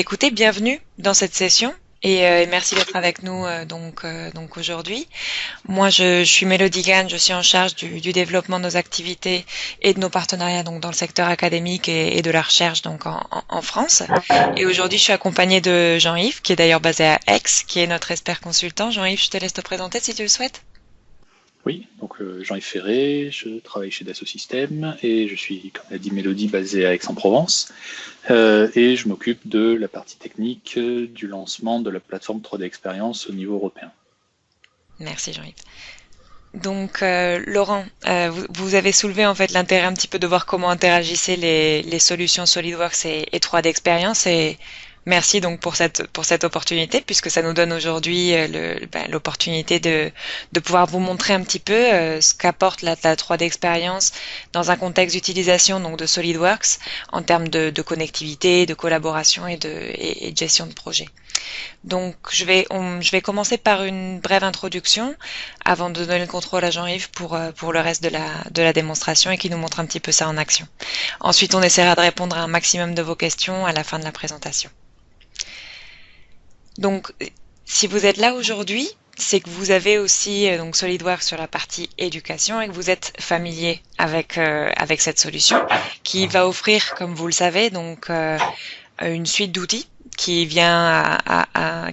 Écoutez, bienvenue dans cette session et merci d'être avec nous donc aujourd'hui. Moi, je suis Mélodie Gann, je suis en charge du développement de nos activités et de nos partenariats donc dans le secteur académique et de la recherche donc en France. Et aujourd'hui, je suis accompagnée de Jean-Yves, qui est d'ailleurs basé à Aix, qui est notre expert consultant. Jean-Yves, je te laisse te présenter si tu le souhaites. Oui, donc Jean-Yves Ferré, je travaille chez Dassault Systèmes et je suis, comme l'a dit Mélodie, basé à Aix-en-Provence. Et je m'occupe de la partie technique du lancement de la plateforme 3D Experience au niveau européen. Merci Jean-Yves. Donc, Laurent, vous avez soulevé en fait l'intérêt un petit peu de voir comment interagissaient les solutions SolidWorks et 3D Experience et merci donc pour cette opportunité puisque ça nous donne aujourd'hui l'opportunité de pouvoir vous montrer un petit peu ce qu'apporte la 3D Experience dans un contexte d'utilisation donc de SolidWorks en termes de connectivité, de collaboration et de gestion de projet. Donc, je vais commencer par une brève introduction avant de donner le contrôle à Jean-Yves pour le reste de la démonstration et qui nous montre un petit peu ça en action. Ensuite, on essaiera de répondre à un maximum de vos questions à la fin de la présentation. Donc, si vous êtes là aujourd'hui, c'est que vous avez aussi donc SolidWorks sur la partie éducation et que vous êtes familier avec cette solution qui va offrir, comme vous le savez, donc une suite d'outils qui viennent à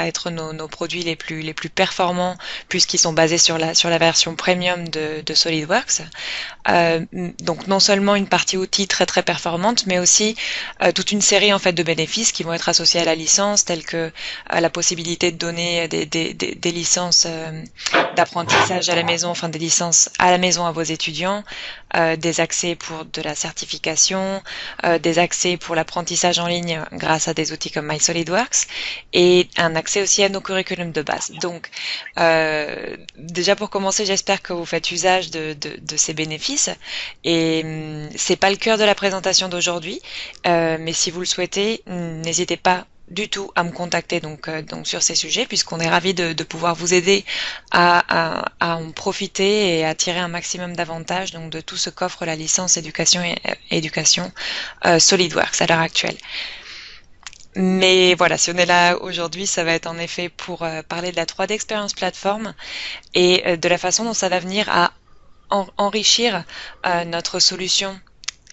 être nos produits les plus performants puisqu'ils sont basés sur la version premium de SolidWorks. Donc non seulement une partie outils très très performante, mais aussi toute une série en fait de bénéfices qui vont être associés à la licence, tels que la possibilité de donner des licences d'apprentissage à la maison, enfin des licences à la maison à vos étudiants, des accès pour de la certification, des accès pour l'apprentissage en ligne grâce à des outils comme MySolidWorks et un accès aussi à nos curriculums de base. Donc déjà pour commencer, j'espère que vous faites usage de ces bénéfices et c'est pas le cœur de la présentation d'aujourd'hui, mais si vous le souhaitez, n'hésitez pas du tout à me contacter donc sur ces sujets puisqu'on est ravis de pouvoir vous aider à en profiter et à tirer un maximum d'avantages donc de tout ce qu'offre la licence éducation SolidWorks à l'heure actuelle. Mais voilà, si on est là aujourd'hui, ça va être en effet pour parler de la 3D Experience Platform et de la façon dont ça va venir à enrichir notre solution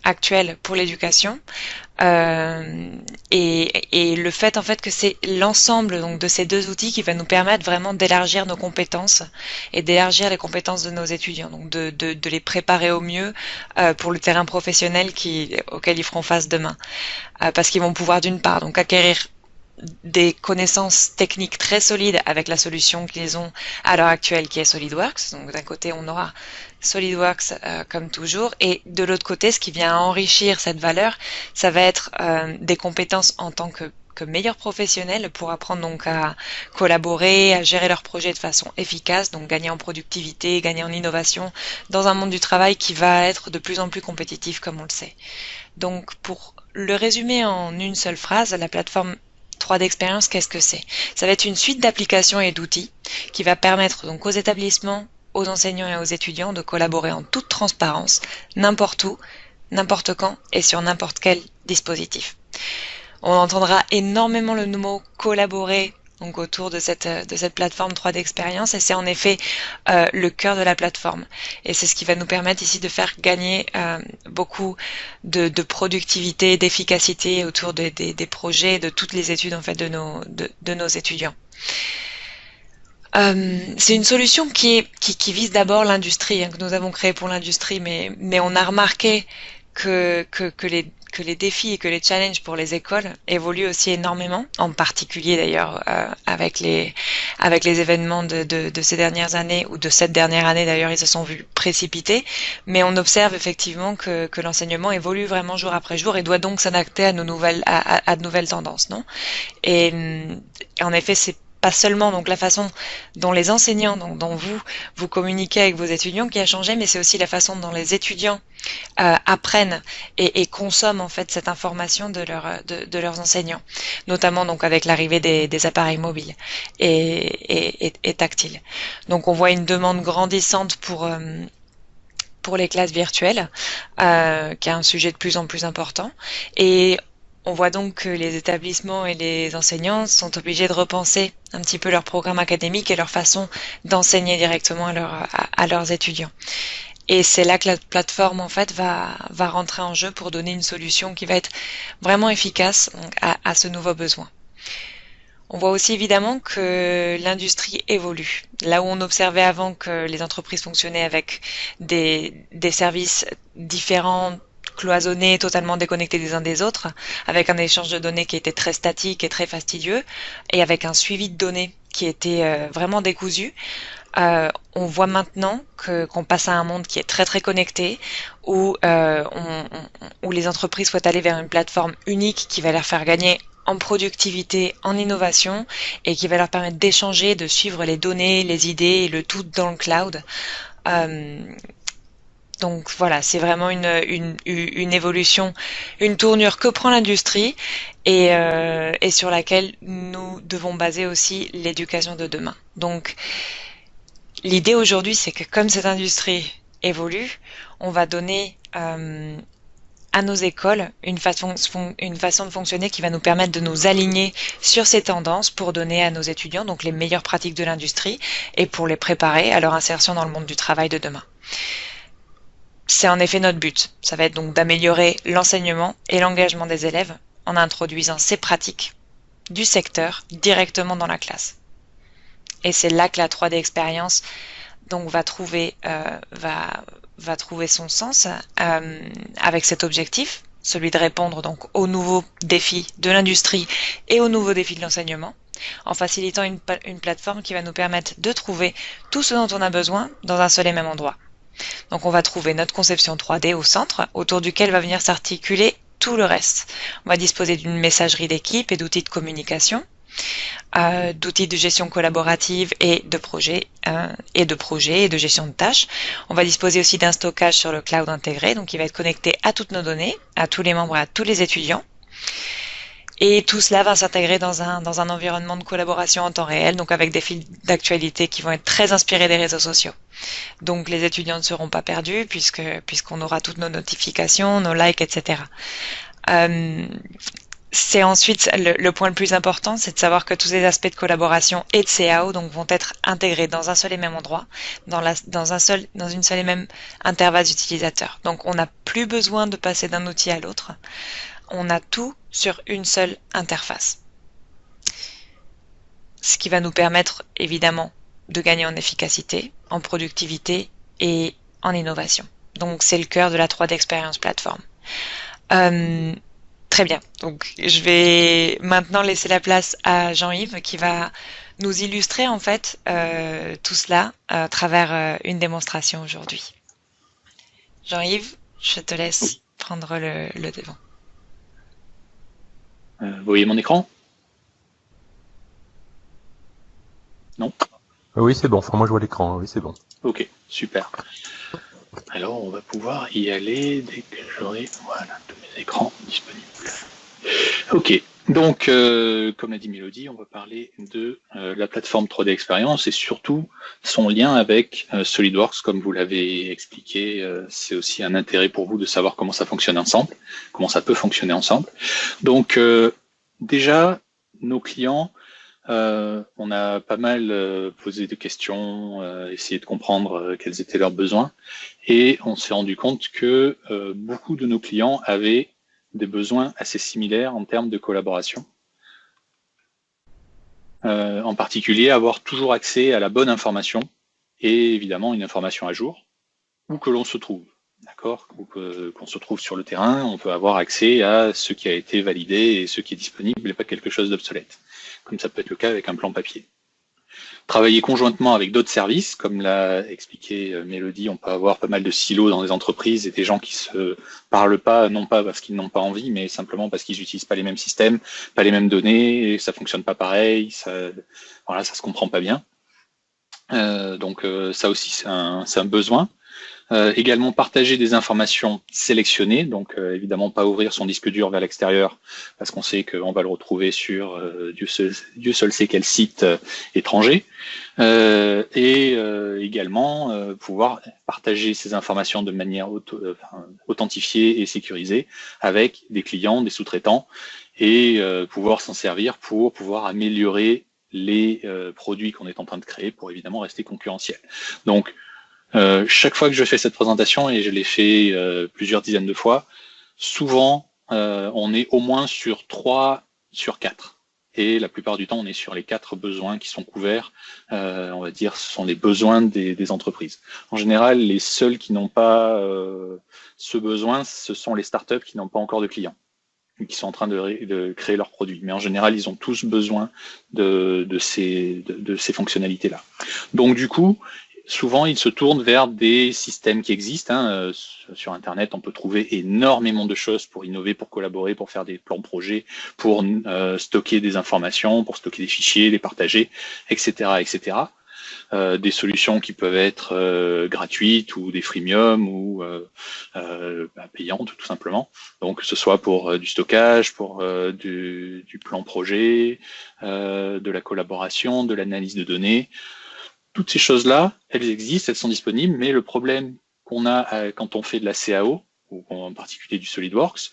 actuelle pour l'éducation et le fait en fait que c'est l'ensemble donc de ces deux outils qui va nous permettre vraiment d'élargir nos compétences et d'élargir les compétences de nos étudiants, donc de les préparer au mieux pour le terrain professionnel auquel ils feront face demain, parce qu'ils vont pouvoir d'une part donc acquérir des connaissances techniques très solides avec la solution qu'ils ont à l'heure actuelle qui est SolidWorks. Donc d'un côté on aura SolidWorks comme toujours et de l'autre côté ce qui vient enrichir cette valeur ça va être des compétences en tant que meilleurs professionnels pour apprendre donc à collaborer, à gérer leurs projets de façon efficace, donc gagner en productivité, gagner en innovation dans un monde du travail qui va être de plus en plus compétitif comme on le sait. Donc pour le résumer en une seule phrase, la plateforme 3D Experience, qu'est-ce que c'est? Ça va être une suite d'applications et d'outils qui va permettre donc aux établissements, aux enseignants et aux étudiants de collaborer en toute transparence, n'importe où, n'importe quand et sur n'importe quel dispositif. On entendra énormément le mot collaborer donc autour de cette plateforme 3D Experience et c'est en effet le cœur de la plateforme et c'est ce qui va nous permettre ici de faire gagner beaucoup de productivité, d'efficacité autour des projets, de toutes les études en fait de nos étudiants. C'est une solution qui vise d'abord l'industrie, que nous avons créée pour l'industrie, mais on a remarqué que les défis et que les challenges pour les écoles évoluent aussi énormément, en particulier d'ailleurs avec les événements de ces dernières années ou de cette dernière année d'ailleurs ils se sont vus précipités, mais on observe effectivement que l'enseignement évolue vraiment jour après jour et doit donc s'adapter à à de nouvelles tendances, non? Et en effet c'est pas seulement donc la façon dont les enseignants, donc dont vous communiquez avec vos étudiants qui a changé, mais c'est aussi la façon dont les étudiants apprennent et consomment en fait cette information de leurs enseignants, notamment donc avec l'arrivée des appareils mobiles et tactiles. Donc on voit une demande grandissante pour les classes virtuelles, qui est un sujet de plus en plus important. Et On voit donc que les établissements et les enseignants sont obligés de repenser un petit peu leur programme académique et leur façon d'enseigner directement à leurs étudiants. Et c'est là que la plateforme en fait va rentrer en jeu pour donner une solution qui va être vraiment efficace donc, à ce nouveau besoin. On voit aussi évidemment que l'industrie évolue. Là où on observait avant que les entreprises fonctionnaient avec des services différents, cloisonnés, totalement déconnectés des uns des autres, avec un échange de données qui était très statique et très fastidieux, et avec un suivi de données qui était vraiment décousu, on voit maintenant qu'on passe à un monde qui est très très connecté, où les entreprises souhaitent aller vers une plateforme unique qui va leur faire gagner en productivité, en innovation, et qui va leur permettre d'échanger, de suivre les données, les idées, et le tout dans le cloud. Euh, donc voilà, c'est vraiment une évolution, une tournure que prend l'industrie et sur laquelle nous devons baser aussi l'éducation de demain. Donc l'idée aujourd'hui, c'est que comme cette industrie évolue, on va donner à nos écoles une façon de fonctionner qui va nous permettre de nous aligner sur ces tendances pour donner à nos étudiants donc les meilleures pratiques de l'industrie et pour les préparer à leur insertion dans le monde du travail de demain. C'est en effet notre but. Ça va être donc d'améliorer l'enseignement et l'engagement des élèves en introduisant ces pratiques du secteur directement dans la classe. Et c'est là que la 3D expérience donc va trouver son sens avec cet objectif, celui de répondre donc aux nouveaux défis de l'industrie et aux nouveaux défis de l'enseignement, en facilitant une plateforme qui va nous permettre de trouver tout ce dont on a besoin dans un seul et même endroit. Donc on va trouver notre conception 3D au centre, autour duquel va venir s'articuler tout le reste. On va disposer d'une messagerie d'équipe et d'outils de communication, d'outils de gestion collaborative et de projets et de gestion de tâches. On va disposer aussi d'un stockage sur le cloud intégré, donc il va être connecté à toutes nos données, à tous les membres et à tous les étudiants. Et tout cela va s'intégrer dans un environnement de collaboration en temps réel, donc avec des fils d'actualité qui vont être très inspirés des réseaux sociaux. Donc les étudiants ne seront pas perdus puisqu'on aura toutes nos notifications, nos likes, etc. C'est ensuite le point le plus important, c'est de savoir que tous ces aspects de collaboration et de CAO donc vont être intégrés dans un seul et même endroit, dans une seule et même interface utilisateur. Donc on n'a plus besoin de passer d'un outil à l'autre. On a tout sur une seule interface. Ce qui va nous permettre évidemment de gagner en efficacité, en productivité et en innovation. Donc c'est le cœur de la 3D Experience Platform. Très bien. Donc je vais maintenant laisser la place à Jean-Yves qui va nous illustrer en fait tout cela à travers une démonstration aujourd'hui. Jean-Yves, je te laisse prendre le devant. Vous voyez mon écran? Non? Oui, c'est bon. Enfin, moi, je vois l'écran. Oui, c'est bon. Ok, super. Alors, on va pouvoir y aller dès que j'aurai tous mes écrans disponibles. Ok, donc, comme l'a dit Mélodie, on va parler de la plateforme 3D Experience et surtout son lien avec SolidWorks, comme vous l'avez expliqué. C'est aussi un intérêt pour vous de savoir comment ça fonctionne ensemble, comment ça peut fonctionner ensemble. Donc, déjà, nos clients, on a pas mal posé de questions, essayé de comprendre quels étaient leurs besoins, et on s'est rendu compte que beaucoup de nos clients avaient des besoins assez similaires en termes de collaboration. En particulier, avoir toujours accès à la bonne information et évidemment une information à jour, où que l'on se trouve. D'accord, qu'on se trouve sur le terrain, on peut avoir accès à ce qui a été validé et ce qui est disponible et pas quelque chose d'obsolète, comme ça peut être le cas avec un plan papier. Travailler conjointement avec d'autres services, comme l'a expliqué Mélodie, on peut avoir pas mal de silos dans les entreprises et des gens qui se parlent pas, non pas parce qu'ils n'ont pas envie, mais simplement parce qu'ils n'utilisent pas les mêmes systèmes, pas les mêmes données, et ça fonctionne pas pareil, ça se comprend pas bien. Donc ça aussi c'est un besoin. Également partager des informations sélectionnées, donc évidemment pas ouvrir son disque dur vers l'extérieur parce qu'on sait qu'on va le retrouver sur Dieu seul sait quel site étranger. Également pouvoir partager ces informations de manière authentifiée et sécurisée avec des clients, des sous-traitants, et pouvoir s'en servir pour pouvoir améliorer les produits qu'on est en train de créer pour évidemment rester concurrentiel. Donc, chaque fois que je fais cette présentation, et je l'ai fait plusieurs dizaines de fois, souvent on est au moins sur 3 sur 4. Et la plupart du temps, on est sur les 4 besoins qui sont couverts. On va dire, ce sont les besoins des entreprises. En général, les seuls qui n'ont pas ce besoin, ce sont les startups qui n'ont pas encore de clients, qui sont en train de créer leurs produits. Mais en général, ils ont tous besoin de ces fonctionnalités-là. Donc du coup, souvent, ils se tournent vers des systèmes qui existent. Sur Internet, on peut trouver énormément de choses pour innover, pour collaborer, pour faire des plans de projet, pour stocker des informations, pour stocker des fichiers, les partager, etc., etc. Des solutions qui peuvent être gratuites ou des freemium ou payantes tout simplement. Donc que ce soit pour du stockage, pour du plan projet, de la collaboration, de l'analyse de données. Toutes ces choses-là, elles existent, elles sont disponibles, mais le problème qu'on a quand on fait de la CAO, ou en particulier du SolidWorks,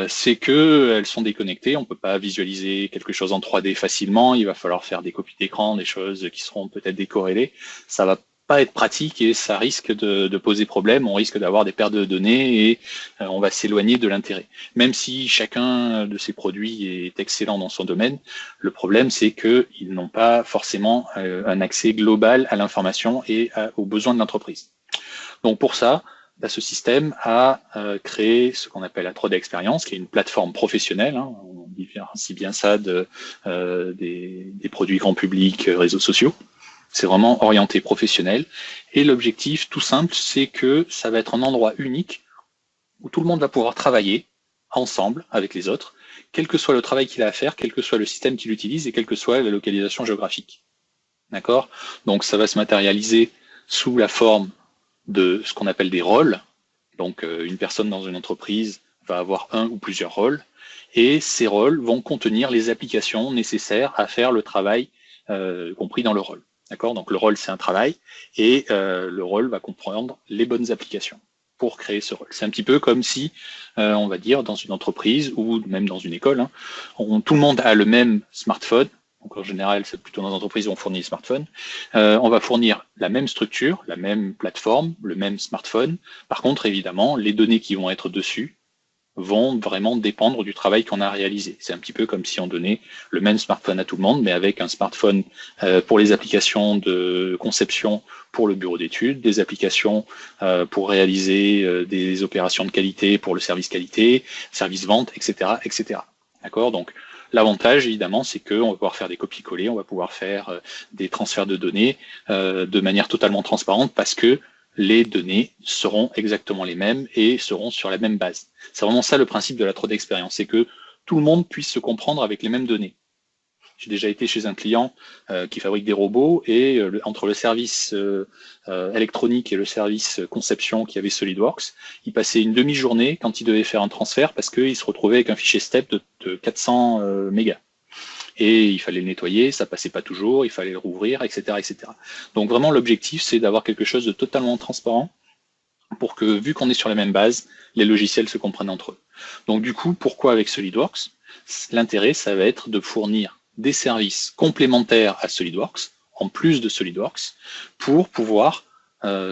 c'est qu'elles sont déconnectées, on ne peut pas visualiser quelque chose en 3D facilement, il va falloir faire des copies d'écran, des choses qui seront peut-être décorrélées, ça va pas être pratique et ça risque de poser problème, on risque d'avoir des pertes de données et on va s'éloigner de l'intérêt. Même si chacun de ces produits est excellent dans son domaine, le problème c'est qu'ils n'ont pas forcément un accès global à l'information et aux besoins de l'entreprise. Donc pour ça, ce système a créé ce qu'on appelle la 3D Experience, qui est une plateforme professionnelle, on différencie bien ça des produits grand public, réseaux sociaux. C'est vraiment orienté professionnel. Et l'objectif, tout simple, c'est que ça va être un endroit unique où tout le monde va pouvoir travailler ensemble avec les autres, quel que soit le travail qu'il a à faire, quel que soit le système qu'il utilise et quelle que soit la localisation géographique. D'accord ? Donc ça va se matérialiser sous la forme de ce qu'on appelle des rôles. Donc une personne dans une entreprise va avoir un ou plusieurs rôles et ces rôles vont contenir les applications nécessaires à faire le travail compris dans le rôle. D'accord ? Donc le rôle, c'est un travail, et le rôle va comprendre les bonnes applications pour créer ce rôle. C'est un petit peu comme si, on va dire, dans une entreprise ou même dans une école, tout le monde a le même smartphone. Donc en général, c'est plutôt dans les entreprises où on fournit les smartphones. On va fournir la même structure, la même plateforme, le même smartphone. Par contre, évidemment, les données qui vont être dessus vont vraiment dépendre du travail qu'on a réalisé. C'est un petit peu comme si on donnait le même smartphone à tout le monde, mais avec un smartphone pour les applications de conception pour le bureau d'études, des applications pour réaliser des opérations de qualité pour le service qualité, service vente, etc., etc. D'accord ? Donc, l'avantage, évidemment, c'est qu'on va pouvoir faire des copier-coller, on va pouvoir faire des transferts de données de manière totalement transparente parce que les données seront exactement les mêmes et seront sur la même base. C'est vraiment ça le principe de la 3D Experience, c'est que tout le monde puisse se comprendre avec les mêmes données. J'ai déjà été chez un client qui fabrique des robots et entre le service électronique et le service conception qui avait SolidWorks, il passait une demi-journée quand il devait faire un transfert parce qu'il se retrouvait avec un fichier STEP de 400 mégas. Et il fallait le nettoyer, ça passait pas toujours, il fallait le rouvrir, etc., etc. Donc vraiment l'objectif c'est d'avoir quelque chose de totalement transparent pour que, vu qu'on est sur la même base, les logiciels se comprennent entre eux. Donc du coup, pourquoi avec SolidWorks ? L'intérêt, ça va être de fournir des services complémentaires à SolidWorks, en plus de SolidWorks, pour pouvoir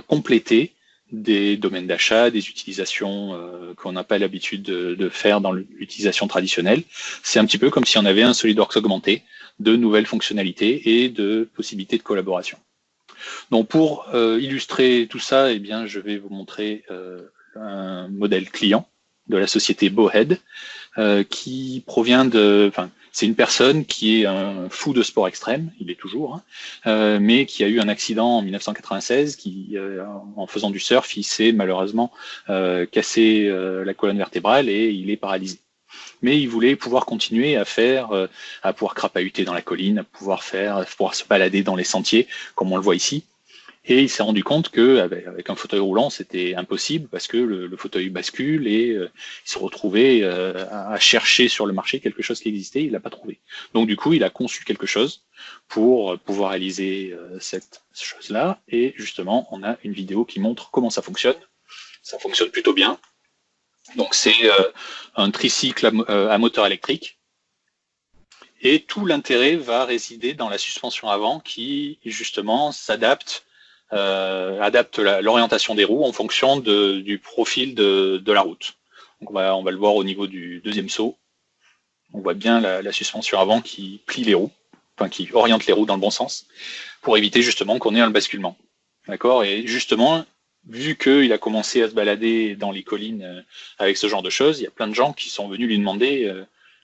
compléter des domaines d'achat, des utilisations qu'on n'a pas l'habitude de faire dans l'utilisation traditionnelle. C'est un petit peu comme si on avait un SolidWorks augmenté de nouvelles fonctionnalités et de possibilités de collaboration. Donc pour illustrer tout ça, eh bien, je vais vous montrer un modèle client de la société Bowhead qui provient c'est une personne qui est un fou de sport extrême, il est toujours, mais qui a eu un accident en 1996, qui, en faisant du surf, il s'est malheureusement cassé la colonne vertébrale et il est paralysé. Mais il voulait pouvoir continuer à pouvoir crapahuter dans la colline, à pouvoir se balader dans les sentiers, comme on le voit ici. Et il s'est rendu compte qu'avec un fauteuil roulant, c'était impossible parce que le fauteuil bascule et il se retrouvait à chercher sur le marché quelque chose qui existait, il l'a pas trouvé. Donc du coup, il a conçu quelque chose pour pouvoir réaliser cette chose-là. Et justement, on a une vidéo qui montre comment ça fonctionne. Ça fonctionne plutôt bien. Donc c'est un tricycle à moteur électrique. Et tout l'intérêt va résider dans la suspension avant qui, justement, adapte l'orientation des roues en fonction du profil de la route. Donc on va le voir au niveau du deuxième saut. On voit bien la suspension avant qui plie les roues, enfin qui oriente les roues dans le bon sens, pour éviter justement qu'on ait un basculement. D'accord. Et justement, vu qu'il a commencé à se balader dans les collines avec ce genre de choses, il y a plein de gens qui sont venus lui demander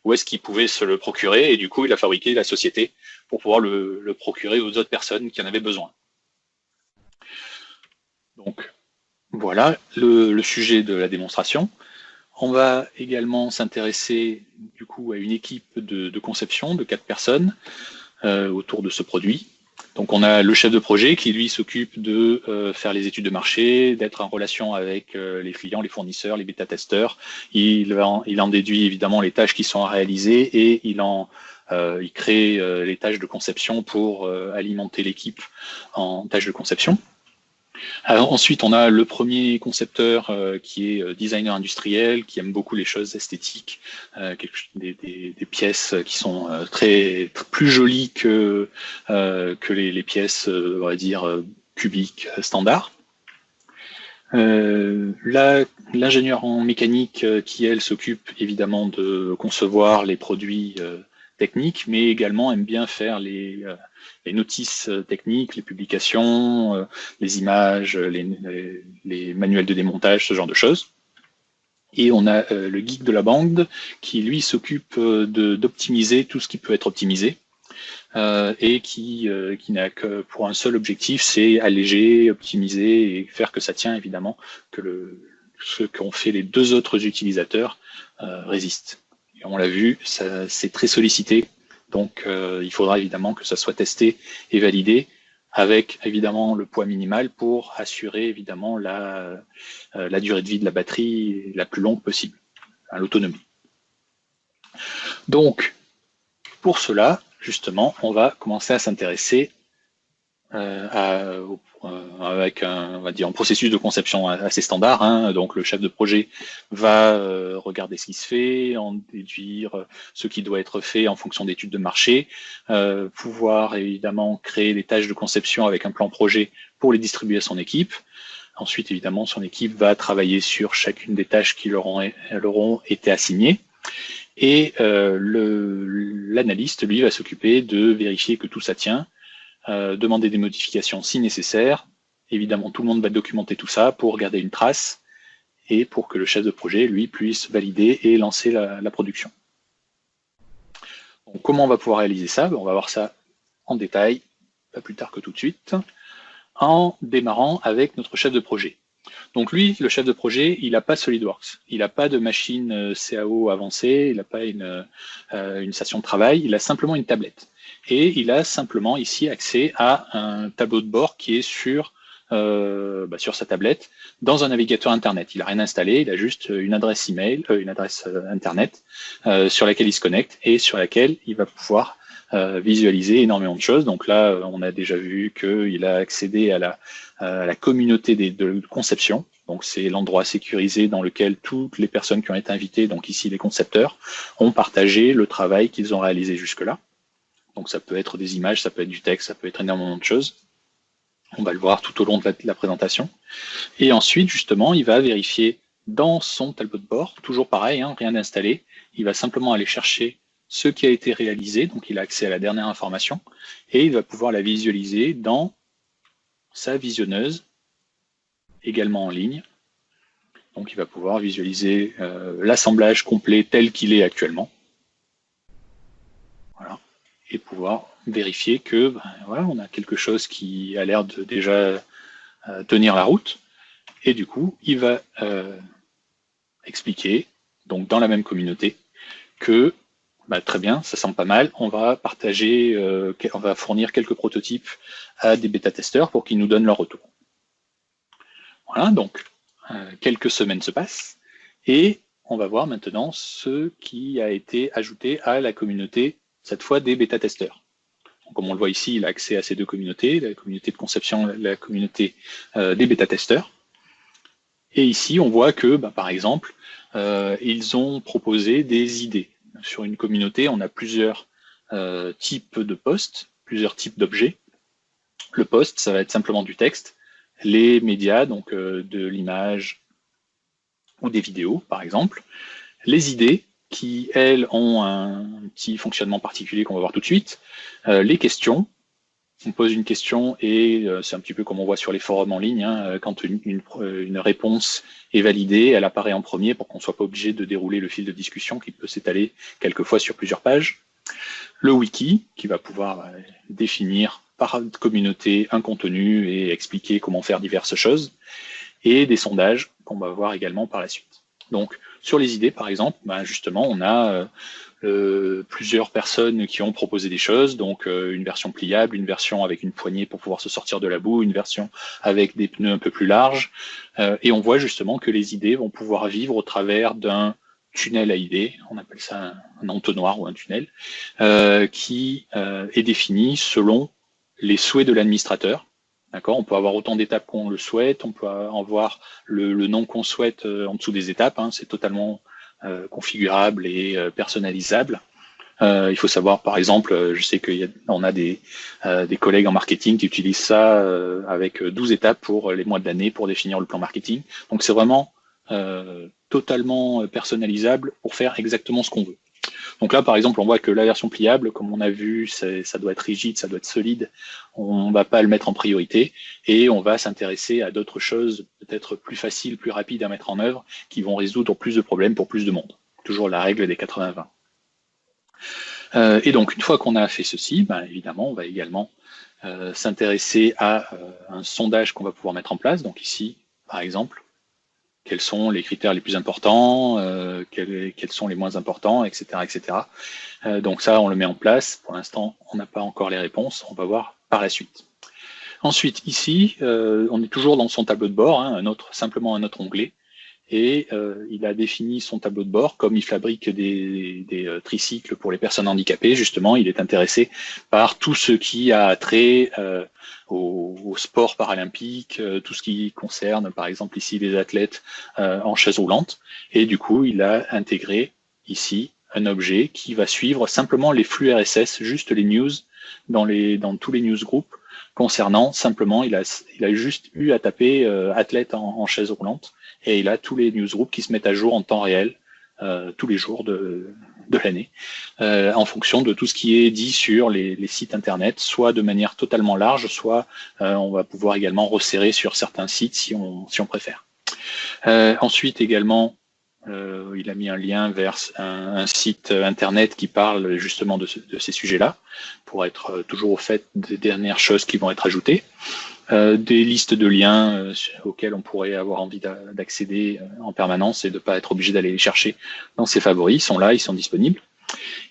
où est-ce qu'il pouvait se le procurer, et du coup il a fabriqué la société pour pouvoir le procurer aux autres personnes qui en avaient besoin. Donc voilà le sujet de la démonstration. On va également s'intéresser du coup à une équipe de conception de 4 personnes autour de ce produit. Donc on a le chef de projet qui lui s'occupe de faire les études de marché, d'être en relation avec les clients, les fournisseurs, les bêta-testeurs. Il en déduit évidemment les tâches qui sont à réaliser et il crée les tâches de conception pour alimenter l'équipe en tâches de conception. Alors, ensuite, on a le premier concepteur qui est designer industriel, qui aime beaucoup les choses esthétiques, des pièces qui sont plus jolies que les pièces, on va dire, cubiques standards. L'ingénieur en mécanique qui, elle, s'occupe évidemment de concevoir les produits techniques, mais également aime bien faire les notices techniques, les publications, les images, les manuels de démontage, ce genre de choses. Et on a le geek de la bande qui, lui, s'occupe d'optimiser tout ce qui peut être optimisé et qui n'a que pour un seul objectif, c'est alléger, optimiser et faire que ça tient, évidemment, que ce qu'ont fait les 2 autres utilisateurs résiste. Et on l'a vu, c'est très sollicité. Donc, il faudra évidemment que ça soit testé et validé avec évidemment le poids minimal pour assurer évidemment la durée de vie de la batterie la plus longue possible, l'autonomie. Donc, pour cela, justement, on va commencer à s'intéresser avec on va dire, un processus de conception assez standard. Hein. Donc le chef de projet va regarder ce qui se fait, en déduire ce qui doit être fait en fonction d'études de marché, pouvoir évidemment créer des tâches de conception avec un plan projet pour les distribuer à son équipe. Ensuite, évidemment, son équipe va travailler sur chacune des tâches qui leur auront été assignées. Et l'analyste, lui, va s'occuper de vérifier que tout ça tient, demander des modifications si nécessaire. Évidemment, tout le monde va documenter tout ça pour garder une trace et pour que le chef de projet, lui, puisse valider et lancer la production. Donc, comment on va pouvoir réaliser ça? On va voir ça en détail, pas plus tard que tout de suite, en démarrant avec notre chef de projet. Donc lui, le chef de projet, il n'a pas SolidWorks, il n'a pas de machine CAO avancée, il n'a pas une station de travail, il a simplement une tablette. Et il a simplement ici accès à un tableau de bord qui est sur sa tablette dans un navigateur internet. Il n'a rien installé, il a juste une adresse email, une adresse internet sur laquelle il se connecte et sur laquelle il va pouvoir visualiser énormément de choses. Donc là, on a déjà vu qu'il a accédé à la communauté de conception. Donc c'est l'endroit sécurisé dans lequel toutes les personnes qui ont été invitées, donc ici les concepteurs, ont partagé le travail qu'ils ont réalisé jusque-là. Donc ça peut être des images, ça peut être du texte, ça peut être énormément de choses. On va le voir tout au long de la présentation. Et ensuite, justement, il va vérifier dans son tableau de bord, toujours pareil, hein, rien d'installé. Il va simplement aller chercher ce qui a été réalisé, donc il a accès à la dernière information, et il va pouvoir la visualiser dans sa visionneuse, également en ligne. Donc il va pouvoir visualiser l'assemblage complet tel qu'il est actuellement. Voilà. Et pouvoir vérifier que voilà, on a quelque chose qui a l'air de déjà tenir la route. Et du coup, il va expliquer, donc dans la même communauté, que Très bien, ça semble pas mal. On va partager, on va fournir quelques prototypes à des bêta-testeurs pour qu'ils nous donnent leur retour. Voilà, donc quelques semaines se passent et on va voir maintenant ce qui a été ajouté à la communauté, cette fois des bêta-testeurs. Comme on le voit ici, il a accès à ces deux communautés, la communauté de conception, la communauté des bêta-testeurs. Et ici, on voit que, par exemple, ils ont proposé des idées. Sur une communauté, on a plusieurs types de posts, plusieurs types d'objets. Le post, ça va être simplement du texte. Les médias, donc de l'image ou des vidéos, par exemple. Les idées, qui, elles, ont un petit fonctionnement particulier qu'on va voir tout de suite. Les questions. On pose une question et c'est un petit peu comme on voit sur les forums en ligne, hein, quand une réponse est validée, elle apparaît en premier pour qu'on ne soit pas obligé de dérouler le fil de discussion qui peut s'étaler quelquefois sur plusieurs pages. Le wiki, qui va pouvoir définir par communauté un contenu et expliquer comment faire diverses choses. Et des sondages qu'on va voir également par la suite. Donc, sur les idées, par exemple, justement, on a plusieurs personnes qui ont proposé des choses, donc une version pliable, une version avec une poignée pour pouvoir se sortir de la boue, une version avec des pneus un peu plus larges, et on voit justement que les idées vont pouvoir vivre au travers d'un tunnel à idées, on appelle ça un entonnoir ou un tunnel, qui est défini selon les souhaits de l'administrateur. D'accord, on peut avoir autant d'étapes qu'on le souhaite, on peut avoir le nom qu'on souhaite en dessous des étapes, hein, c'est totalement configurable et personnalisable. Il faut savoir, par exemple, je sais qu'on a des collègues en marketing qui utilisent ça avec 12 étapes pour les mois de l'année pour définir le plan marketing. Donc c'est vraiment totalement personnalisable pour faire exactement ce qu'on veut. Donc là, par exemple, on voit que la version pliable, comme on a vu, ça doit être rigide, ça doit être solide. On ne va pas le mettre en priorité et on va s'intéresser à d'autres choses peut-être plus faciles, plus rapides à mettre en œuvre, qui vont résoudre plus de problèmes pour plus de monde. Toujours la règle des 80-20. Et donc, une fois qu'on a fait ceci, évidemment, on va également s'intéresser à un sondage qu'on va pouvoir mettre en place. Donc ici, par exemple, quels sont les critères les plus importants, quels sont les moins importants, etc. etc. Donc ça, on le met en place. Pour l'instant, on n'a pas encore les réponses. On va voir par la suite. Ensuite, ici, on est toujours dans son tableau de bord, hein, simplement un autre onglet. Et il a défini son tableau de bord comme il fabrique des tricycles pour les personnes handicapées. Justement, il est intéressé par tout ce qui a trait au sport paralympique, tout ce qui concerne, par exemple ici, les athlètes en chaise roulante. Et du coup, il a intégré ici un objet qui va suivre simplement les flux RSS, juste les news dans tous les newsgroups concernant simplement, il a juste eu à taper athlète en chaise roulante et il a tous les newsgroups qui se mettent à jour en temps réel tous les jours de l'année en fonction de tout ce qui est dit sur les sites internet, soit de manière totalement large, soit on va pouvoir également resserrer sur certains sites si on préfère. Ensuite également, il a mis un lien vers un site internet qui parle justement de ces sujets-là, pour être toujours au fait des dernières choses qui vont être ajoutées. Des listes de liens auxquels on pourrait avoir envie d'accéder en permanence et de ne pas être obligé d'aller les chercher dans ses favoris. Ils sont là, ils sont disponibles.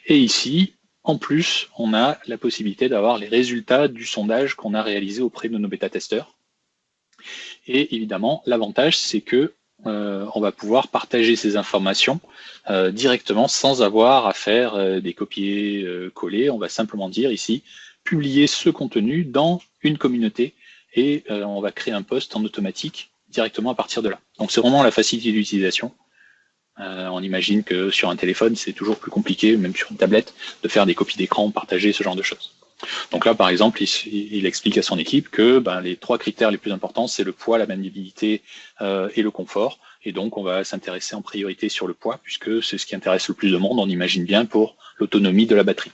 Et ici, en plus, on a la possibilité d'avoir les résultats du sondage qu'on a réalisé auprès de nos bêta-testeurs. Et évidemment, l'avantage, c'est que on va pouvoir partager ces informations directement sans avoir à faire des copier-coller. On va simplement dire ici, publier ce contenu dans une communauté et on va créer un post en automatique directement à partir de là. Donc c'est vraiment la facilité d'utilisation. On imagine que sur un téléphone, c'est toujours plus compliqué, même sur une tablette, de faire des copies d'écran, partager ce genre de choses. Donc là, par exemple, il explique à son équipe que les 3 critères les plus importants, c'est le poids, la maniabilité et le confort. Et donc, on va s'intéresser en priorité sur le poids, puisque c'est ce qui intéresse le plus de monde, on imagine bien, pour l'autonomie de la batterie.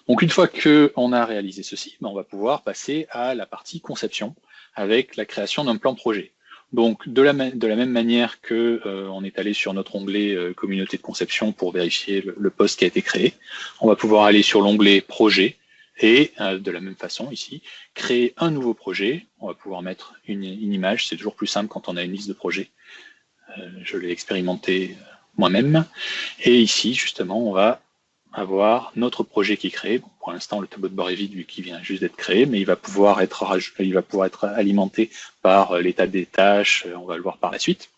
Donc, une fois qu'on a réalisé ceci, on va pouvoir passer à la partie conception, avec la création d'un plan projet. Donc, de la même manière que on est allé sur notre onglet communauté de conception pour vérifier le poste qui a été créé, on va pouvoir aller sur l'onglet projet et de la même façon ici, créer un nouveau projet. On va pouvoir mettre une image, c'est toujours plus simple quand on a une liste de projets. Je l'ai expérimenté moi-même. Et ici, justement, on va avoir notre projet qui est créé. Bon, pour l'instant, le tableau de bord est vide vu qu'il vient juste d'être créé, mais il va pouvoir être alimenté par l'état des tâches, on va le voir par la suite.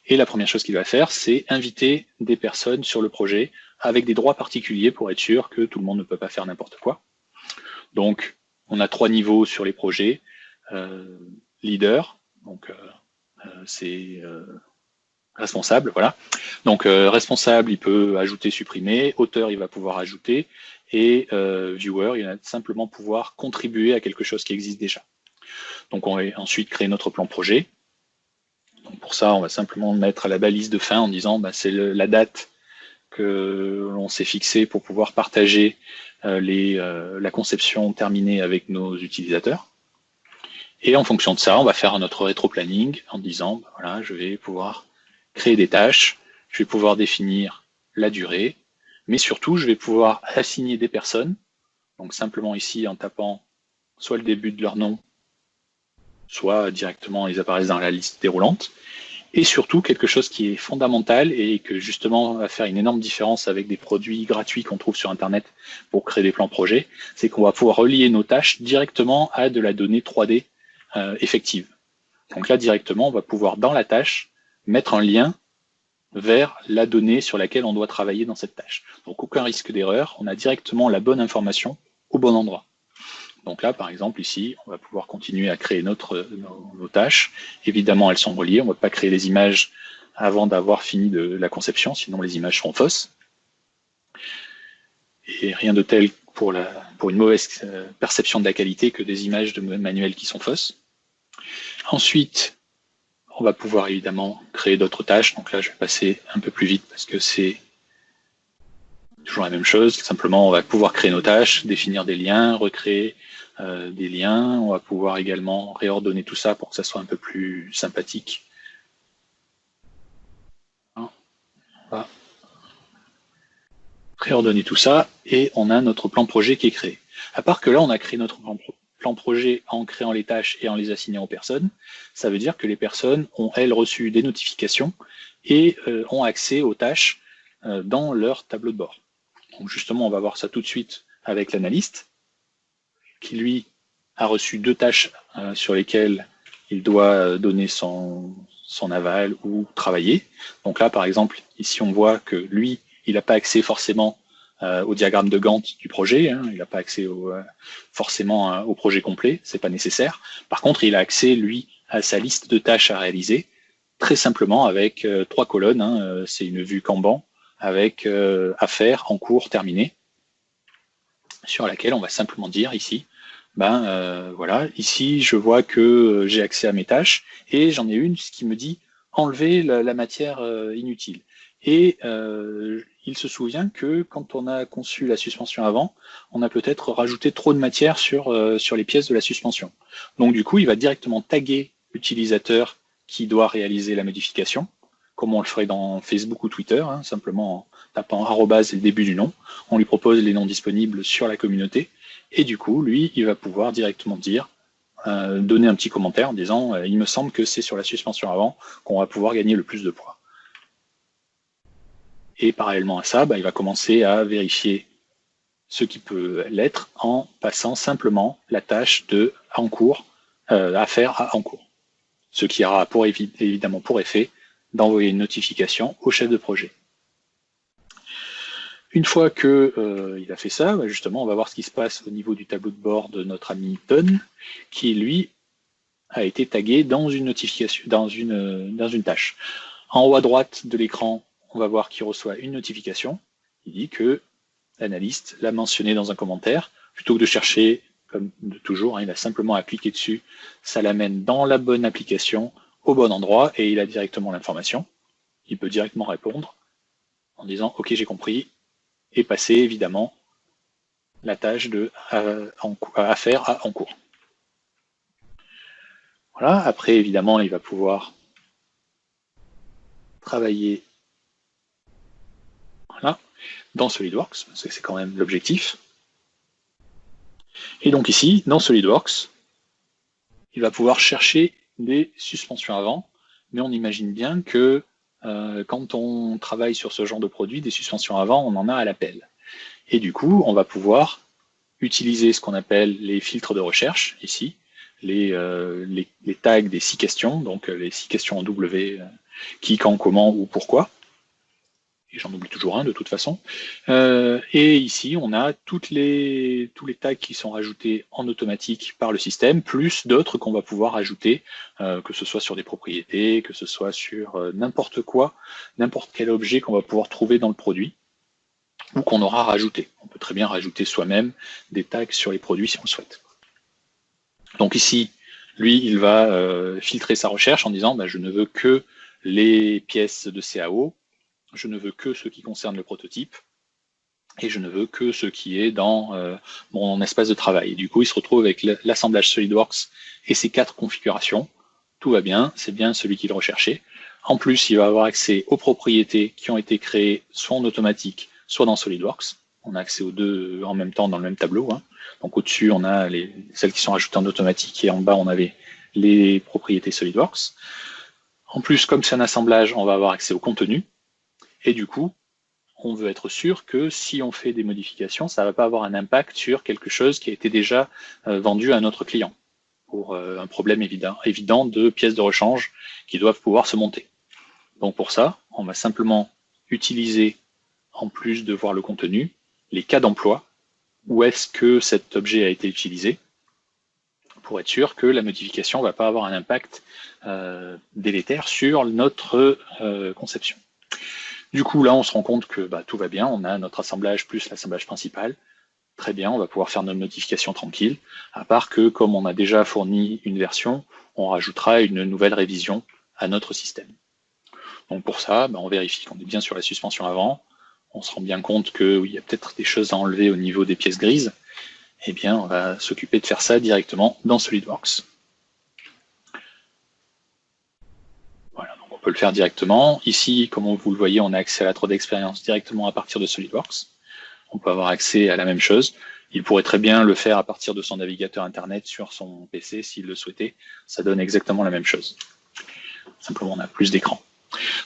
Et la première chose qu'il va faire, c'est inviter des personnes sur le projet avec des droits particuliers pour être sûr que tout le monde ne peut pas faire n'importe quoi. Donc, on a 3 niveaux sur les projets. Leader, donc c'est responsable, voilà. Donc responsable, il peut ajouter, supprimer. Auteur, il va pouvoir ajouter. Et viewer, il va simplement pouvoir contribuer à quelque chose qui existe déjà. Donc on va ensuite créer notre plan projet. Donc pour ça, on va simplement mettre la balise de fin en disant c'est la date que l'on s'est fixée pour pouvoir partager la conception terminée avec nos utilisateurs. Et en fonction de ça, on va faire notre rétro-planning en disant, voilà, je vais pouvoir créer des tâches, je vais pouvoir définir la durée, mais surtout, je vais pouvoir assigner des personnes. Donc simplement ici, en tapant soit le début de leur nom, soit directement, ils apparaissent dans la liste déroulante. Et surtout, quelque chose qui est fondamental et que justement va faire une énorme différence avec des produits gratuits qu'on trouve sur Internet pour créer des plans projets, c'est qu'on va pouvoir relier nos tâches directement à de la donnée 3D effective. Donc là, directement, on va pouvoir, dans la tâche, mettre un lien vers la donnée sur laquelle on doit travailler dans cette tâche. Donc aucun risque d'erreur, on a directement la bonne information au bon endroit. Donc là, par exemple, ici, on va pouvoir continuer à créer nos tâches. Évidemment, elles sont reliées. On ne va pas créer les images avant d'avoir fini de la conception, sinon les images seront fausses. Et rien de tel pour une mauvaise perception de la qualité que des images de manuels qui sont fausses. Ensuite, on va pouvoir évidemment créer d'autres tâches. Donc là, je vais passer un peu plus vite parce que c'est toujours la même chose. Simplement, on va pouvoir créer nos tâches, définir des liens, recréer des liens. On va pouvoir également réordonner tout ça pour que ça soit un peu plus sympathique. On va réordonner tout ça et on a notre plan projet qui est créé. À part que là, on a créé notre plan projet en créant les tâches et en les assignant aux personnes. Ça veut dire que les personnes ont, elles, reçu des notifications et ont accès aux tâches dans leur tableau de bord. Donc justement, on va voir ça tout de suite avec l'analyste, qui lui a reçu 2 tâches sur lesquelles il doit donner son aval ou travailler. Donc là, par exemple, ici on voit que lui, il n'a pas accès forcément au diagramme de Gantt du projet, il n'a pas accès forcément au projet complet, c'est pas nécessaire. Par contre, il a accès, lui, à sa liste de tâches à réaliser, très simplement avec 3 colonnes, c'est une vue Kanban, avec à faire, en cours, terminé, sur laquelle on va simplement dire ici, voilà, ici je vois que j'ai accès à mes tâches et j'en ai une qui me dit enlever la matière inutile. Et il se souvient que quand on a conçu la suspension avant, on a peut-être rajouté trop de matière sur les pièces de la suspension. Donc du coup, il va directement taguer l'utilisateur qui doit réaliser la modification, comme on le ferait dans Facebook ou Twitter, simplement en tapant arrobase et le début du nom. On lui propose les noms disponibles sur la communauté. Et du coup, lui, il va pouvoir directement dire, donner un petit commentaire en disant il me semble que c'est sur la suspension avant qu'on va pouvoir gagner le plus de poids. Et parallèlement à ça, il va commencer à vérifier ce qui peut l'être en passant simplement la tâche de en cours à faire à en cours. Ce qui aura évidemment pour effet d'envoyer une notification au chef de projet. Une fois qu'il a fait ça, justement, on va voir ce qui se passe au niveau du tableau de bord de notre ami Ton, qui lui a été tagué dans une notification, dans une tâche. En haut à droite de l'écran, on va voir qu'il reçoit une notification. Il dit que l'analyste l'a mentionné dans un commentaire. Plutôt que de chercher, comme de toujours, il a simplement à cliquer dessus. Ça l'amène dans la bonne application, au bon endroit, et il a directement l'information. Il peut directement répondre en disant « Ok, j'ai compris », et passer évidemment la tâche à faire à en cours. Voilà. Après, évidemment, il va pouvoir travailler dans SolidWorks, parce que c'est quand même l'objectif. Et donc ici, dans SolidWorks, il va pouvoir chercher des suspensions avant, mais on imagine bien que quand on travaille sur ce genre de produit, des suspensions avant, on en a à l'appel. Et du coup, on va pouvoir utiliser ce qu'on appelle les filtres de recherche, ici, les tags des 6 questions, donc les 6 questions en W, qui, quand, comment, ou pourquoi. Et j'en oublie toujours un de toute façon. Et ici, on a tous les tags qui sont rajoutés en automatique par le système, plus d'autres qu'on va pouvoir ajouter, que ce soit sur des propriétés, que ce soit sur n'importe quoi, n'importe quel objet qu'on va pouvoir trouver dans le produit, ou qu'on aura rajouté. On peut très bien rajouter soi-même des tags sur les produits si on le souhaite. Donc ici, lui, il va filtrer sa recherche en disant je ne veux que les pièces de CAO, je ne veux que ce qui concerne le prototype, et je ne veux que ce qui est dans mon espace de travail. Et du coup, il se retrouve avec l'assemblage SolidWorks et ses 4 configurations. Tout va bien, c'est bien celui qu'il recherchait. En plus, il va avoir accès aux propriétés qui ont été créées soit en automatique, soit dans SolidWorks. On a accès aux deux en même temps dans le même tableau. Donc au-dessus, on a celles qui sont ajoutées en automatique et en bas, on avait les propriétés SolidWorks. En plus, comme c'est un assemblage, on va avoir accès au contenu. Et du coup, on veut être sûr que si on fait des modifications, ça ne va pas avoir un impact sur quelque chose qui a été déjà vendu à notre client, pour un problème évident de pièces de rechange qui doivent pouvoir se monter. Donc pour ça, on va simplement utiliser, en plus de voir le contenu, les cas d'emploi, où est-ce que cet objet a été utilisé, pour être sûr que la modification ne va pas avoir un impact délétère sur notre conception. Du coup, là, on se rend compte que tout va bien, on a notre assemblage plus l'assemblage principal. Très bien, on va pouvoir faire notre notification tranquille, à part que, comme on a déjà fourni une version, on rajoutera une nouvelle révision à notre système. Donc pour ça, on vérifie qu'on est bien sur la suspension avant, on se rend bien compte qu'il y a peut-être des choses à enlever au niveau des pièces grises, eh bien, on va s'occuper de faire ça directement dans SolidWorks. Voilà, donc on peut le faire directement. Ici, comme vous le voyez, on a accès à la 3D Experience directement à partir de SolidWorks. On peut avoir accès à la même chose. Il pourrait très bien le faire à partir de son navigateur Internet sur son PC s'il le souhaitait. Ça donne exactement la même chose. Simplement, on a plus d'écran.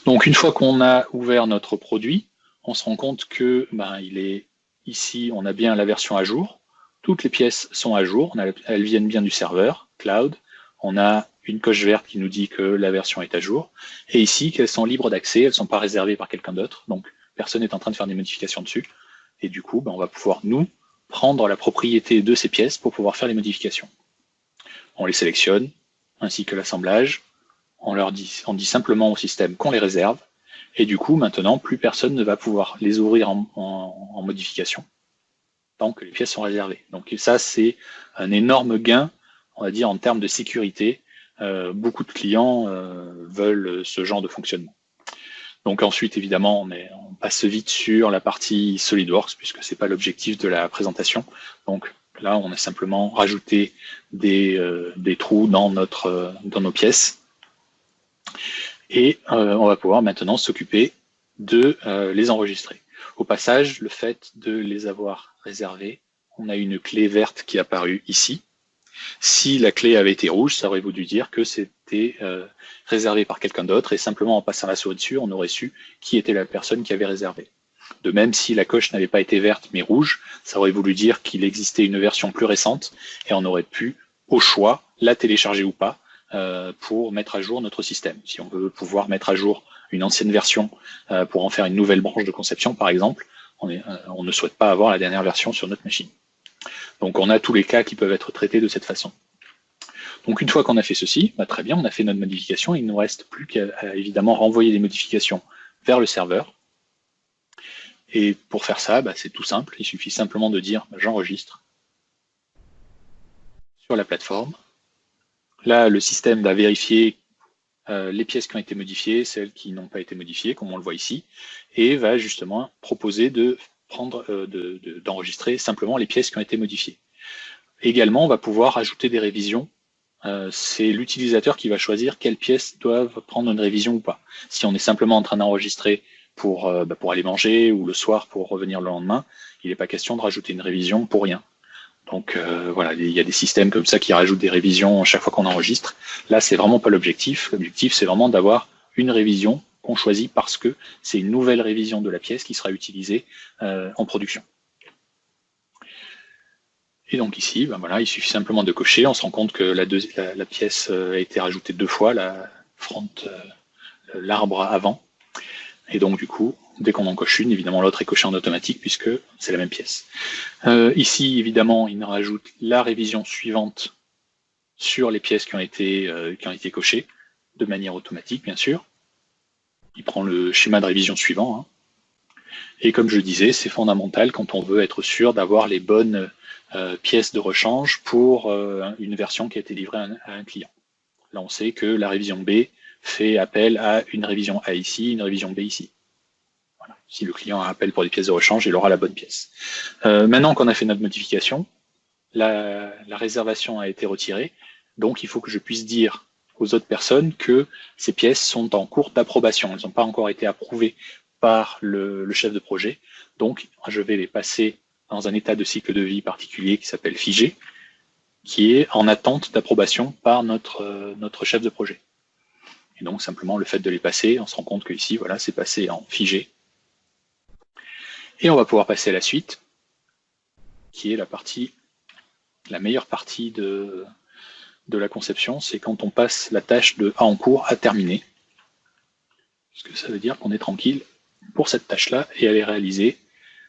Donc, une fois qu'on a ouvert notre produit, on se rend compte que il est ici, on a bien la version à jour. Toutes les pièces sont à jour. Elles viennent bien du serveur, cloud. On a une coche verte qui nous dit que la version est à jour. Et ici, qu'elles sont libres d'accès. Elles ne sont pas réservées par quelqu'un d'autre. Donc, personne n'est en train de faire des modifications dessus. Et du coup, on va pouvoir, nous, prendre la propriété de ces pièces pour pouvoir faire les modifications. On les sélectionne, ainsi que l'assemblage. On dit simplement au système qu'on les réserve. Et du coup, maintenant, plus personne ne va pouvoir les ouvrir en modification tant que les pièces sont réservées. Donc ça, c'est un énorme gain, on va dire, en termes de sécurité. Beaucoup de clients veulent ce genre de fonctionnement. Donc ensuite, évidemment, on passe vite sur la partie SolidWorks, puisque c'est pas l'objectif de la présentation. Donc là, on a simplement rajouté des trous dans nos pièces. Et on va pouvoir maintenant s'occuper de les enregistrer. Au passage, le fait de les avoir réservés, on a une clé verte qui est apparue ici. Si la clé avait été rouge, ça aurait voulu dire que c'était réservé par quelqu'un d'autre, et simplement en passant la souris dessus, on aurait su qui était la personne qui avait réservé. De même, si la coche n'avait pas été verte mais rouge, ça aurait voulu dire qu'il existait une version plus récente, et on aurait pu, au choix, la télécharger ou pas, pour mettre à jour notre système. Si on veut pouvoir mettre à jour une ancienne version pour en faire une nouvelle branche de conception, par exemple, on ne souhaite pas avoir la dernière version sur notre machine. Donc on a tous les cas qui peuvent être traités de cette façon. Donc une fois qu'on a fait ceci, très bien, on a fait notre modification, il ne nous reste plus qu'à évidemment renvoyer les modifications vers le serveur. Et pour faire ça, c'est tout simple, il suffit simplement de dire j'enregistre sur la plateforme. Là, le système va vérifier les pièces qui ont été modifiées, celles qui n'ont pas été modifiées, comme on le voit ici, et va justement proposer d'enregistrer simplement les pièces qui ont été modifiées. Également, on va pouvoir ajouter des révisions. C'est l'utilisateur qui va choisir quelles pièces doivent prendre une révision ou pas. Si on est simplement en train d'enregistrer pour aller manger ou le soir pour revenir le lendemain, il n'est pas question de rajouter une révision pour rien. Donc voilà, il y a des systèmes comme ça qui rajoutent des révisions chaque fois qu'on enregistre. Là, c'est vraiment pas l'objectif. L'objectif, c'est vraiment d'avoir une révision qu'on choisit parce que c'est une nouvelle révision de la pièce qui sera utilisée en production. Et donc ici, ben voilà, il suffit simplement de cocher. On se rend compte que la pièce a été rajoutée 2 fois, l'arbre avant. Et donc du coup, dès qu'on en coche une, évidemment l'autre est coché en automatique puisque c'est la même pièce. Ici, évidemment, il rajoute la révision suivante sur les pièces qui ont été cochées, de manière automatique, bien sûr. Il prend le schéma de révision suivant. Hein. Et comme je disais, c'est fondamental quand on veut être sûr d'avoir les bonnes pièces de rechange pour une version qui a été livrée à un client. Là, on sait que la révision B fait appel à une révision A ici, une révision B ici. Voilà. Si le client a appel pour des pièces de rechange, il aura la bonne pièce. Maintenant qu'on a fait notre modification, la réservation a été retirée, donc il faut que je puisse dire aux autres personnes que ces pièces sont en cours d'approbation. Elles n'ont pas encore été approuvées par le chef de projet, donc je vais les passer dans un état de cycle de vie particulier qui s'appelle figé, qui est en attente d'approbation par notre chef de projet. Et donc simplement le fait de les passer, on se rend compte que ici, voilà, c'est passé en figé. Et on va pouvoir passer à la suite, qui est la meilleure partie de la conception, c'est quand on passe la tâche de A en cours à terminer. Parce que ça veut dire qu'on est tranquille pour cette tâche-là et elle est réalisée,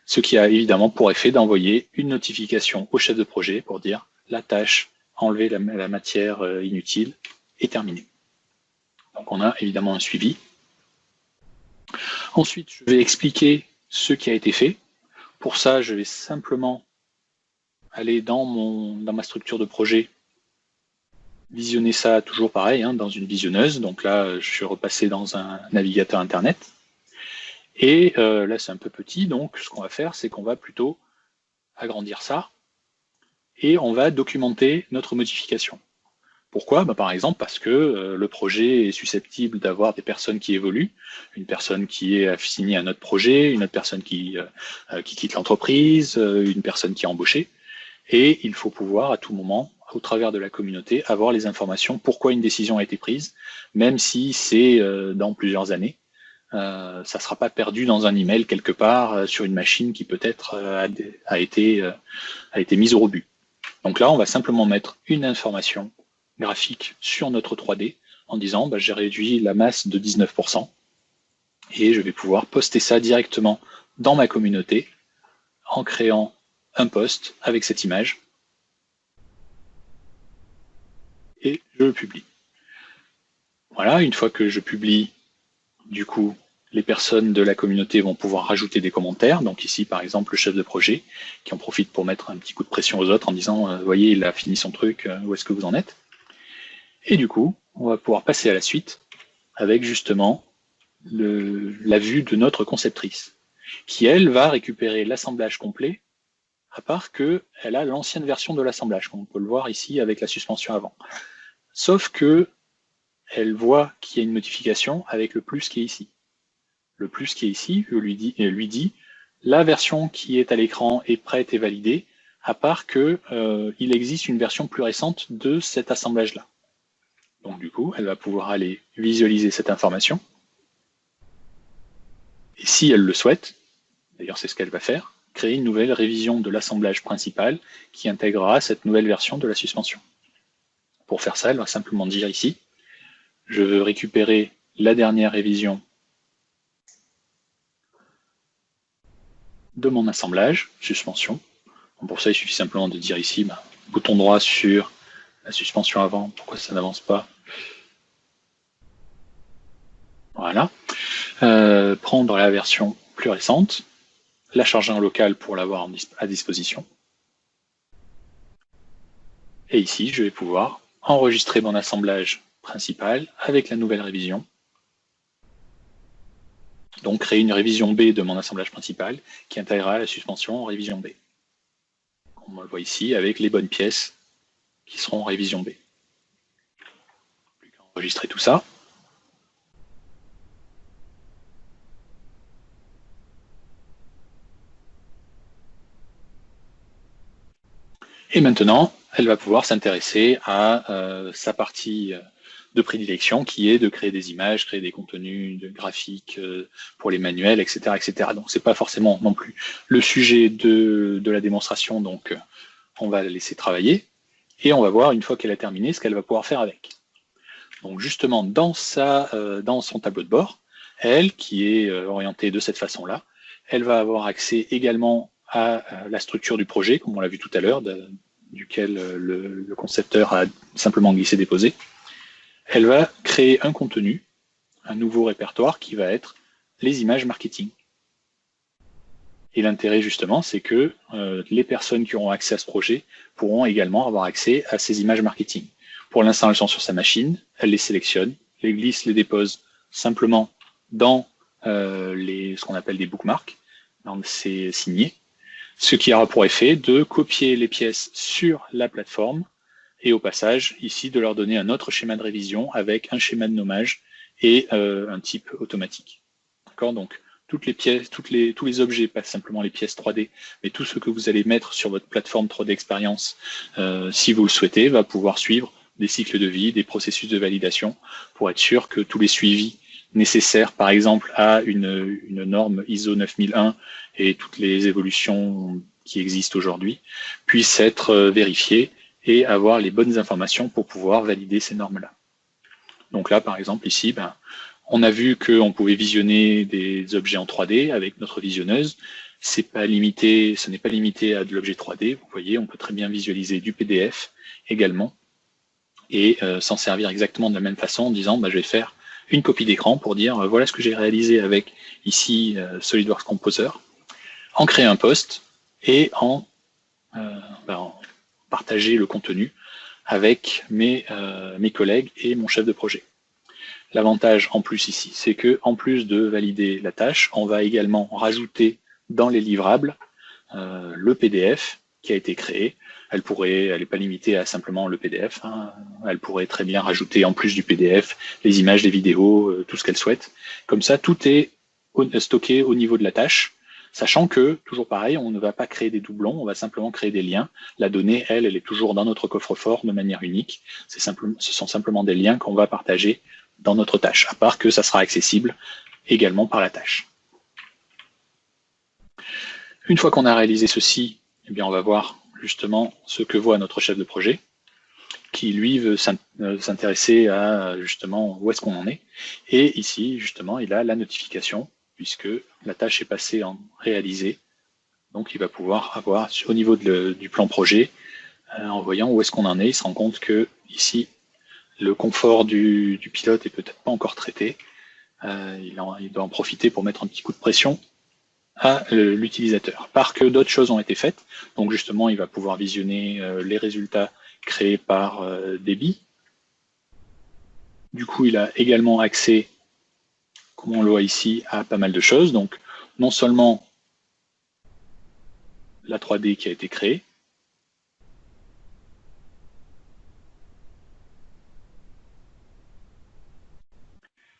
ce qui a évidemment pour effet d'envoyer une notification au chef de projet pour dire la tâche, enlever la matière inutile est terminée. Donc on a évidemment un suivi. Ensuite, je vais expliquer ce qui a été fait. Pour ça, je vais simplement aller dans ma structure de projet, visionner ça toujours pareil, hein, dans une visionneuse. Donc là, je suis repassé dans un navigateur Internet. Et là, c'est un peu petit, donc ce qu'on va faire, c'est qu'on va plutôt agrandir ça et on va documenter notre modification. Pourquoi? Par exemple, parce que le projet est susceptible d'avoir des personnes qui évoluent, une personne qui est assignée à notre projet, une autre personne qui quitte l'entreprise, une personne qui est embauchée. Et il faut pouvoir, à tout moment, au travers de la communauté, avoir les informations pourquoi une décision a été prise, même si c'est dans plusieurs années. Ça ne sera pas perdu dans un email quelque part sur une machine qui peut-être a été mise au rebut. Donc là, on va simplement mettre une information graphique sur notre 3D en disant j'ai réduit la masse de 19% et je vais pouvoir poster ça directement dans ma communauté en créant un post avec cette image et je le publie. Voilà, une fois que je publie, du coup, les personnes de la communauté vont pouvoir rajouter des commentaires. Donc ici, par exemple, le chef de projet qui en profite pour mettre un petit coup de pression aux autres en disant voyez, il a fini son truc, où est-ce que vous en êtes? Et du coup, on va pouvoir passer à la suite avec justement la vue de notre conceptrice, qui elle va récupérer l'assemblage complet, à part qu'elle a l'ancienne version de l'assemblage, comme on peut le voir ici avec la suspension avant. Sauf que elle voit qu'il y a une modification avec le plus qui est ici. Le plus qui est ici lui dit la version qui est à l'écran est prête et validée, à part qu'il existe une version plus récente de cet assemblage-là. Donc du coup, elle va pouvoir aller visualiser cette information. Et si elle le souhaite, d'ailleurs c'est ce qu'elle va faire, créer une nouvelle révision de l'assemblage principal qui intégrera cette nouvelle version de la suspension. Pour faire ça, elle va simplement dire ici, je veux récupérer la dernière révision de mon assemblage, suspension. Donc pour ça, il suffit simplement de dire ici, bouton droit sur la suspension avant, pourquoi ça n'avance pas. Voilà. Prendre la version plus récente, la charger en local pour l'avoir à disposition. Et ici, je vais pouvoir enregistrer mon assemblage principal avec la nouvelle révision. Donc créer une révision B de mon assemblage principal qui intégrera la suspension en révision B. On le voit ici avec les bonnes pièces qui seront en révision B. Plus qu'à enregistrer tout ça. Et maintenant, elle va pouvoir s'intéresser à sa partie de prédilection qui est de créer des images, créer des contenus de graphiques pour les manuels, etc., etc. Donc c'est pas forcément non plus le sujet de la démonstration, donc on va la laisser travailler et on va voir une fois qu'elle a terminé ce qu'elle va pouvoir faire avec. Donc justement dans son tableau de bord, elle qui est orientée de cette façon-là, elle va avoir accès également à la structure du projet, comme on l'a vu tout à l'heure, duquel le concepteur a simplement glissé-déposé. Elle va créer un contenu, un nouveau répertoire qui va être les images marketing. Et l'intérêt justement, c'est que les personnes qui auront accès à ce projet pourront également avoir accès à ces images marketing. Pour l'instant, elles sont sur sa machine, elle les sélectionne, les glisse, les dépose simplement dans ce qu'on appelle des bookmarks, dans ces signés, ce qui aura pour effet de copier les pièces sur la plateforme et au passage, ici, de leur donner un autre schéma de révision avec un schéma de nommage et un type automatique. D'accord ? Donc, toutes les pièces, tous les objets, pas simplement les pièces 3D, mais tout ce que vous allez mettre sur votre plateforme 3D Expérience, si vous le souhaitez, va pouvoir suivre des cycles de vie, des processus de validation, pour être sûr que tous les suivis nécessaires, par exemple, à une norme ISO 9001 et toutes les évolutions qui existent aujourd'hui, puissent être vérifiés et avoir les bonnes informations pour pouvoir valider ces normes-là. Donc là, par exemple, ici, on a vu qu'on pouvait visionner des objets en 3D avec notre visionneuse. Ce n'est pas limité à de l'objet 3D. Vous voyez, on peut très bien visualiser du PDF également et s'en servir exactement de la même façon en disant je vais faire une copie d'écran pour dire voilà ce que j'ai réalisé avec ici SolidWorks Composer, en créer un post et en partager le contenu avec mes collègues et mon chef de projet. L'avantage en plus ici, c'est que en plus de valider la tâche, on va également rajouter dans les livrables le PDF qui a été créé. Elle n'est pas limitée à simplement le PDF. Elle pourrait très bien rajouter en plus du PDF les images, les vidéos, tout ce qu'elle souhaite. Comme ça, tout est stocké au niveau de la tâche, sachant que, toujours pareil, on ne va pas créer des doublons, on va simplement créer des liens. La donnée, elle est toujours dans notre coffre-fort de manière unique. Ce sont simplement des liens qu'on va partager dans notre tâche, à part que ça sera accessible également par la tâche. Une fois qu'on a réalisé ceci, eh bien on va voir justement ce que voit notre chef de projet, qui lui veut s'intéresser à justement où est-ce qu'on en est. Et ici, justement, il a la notification, puisque la tâche est passée en réalisé. Donc il va pouvoir avoir au niveau du plan projet, en voyant où est-ce qu'on en est, il se rend compte que ici, le confort du pilote est peut-être pas encore traité. Il doit en profiter pour mettre un petit coup de pression à l'utilisateur. Parce que d'autres choses ont été faites. Donc justement, il va pouvoir visionner les résultats créés par Debbie. Du coup, il a également accès, comme on le voit ici, à pas mal de choses. Donc non seulement la 3D qui a été créée,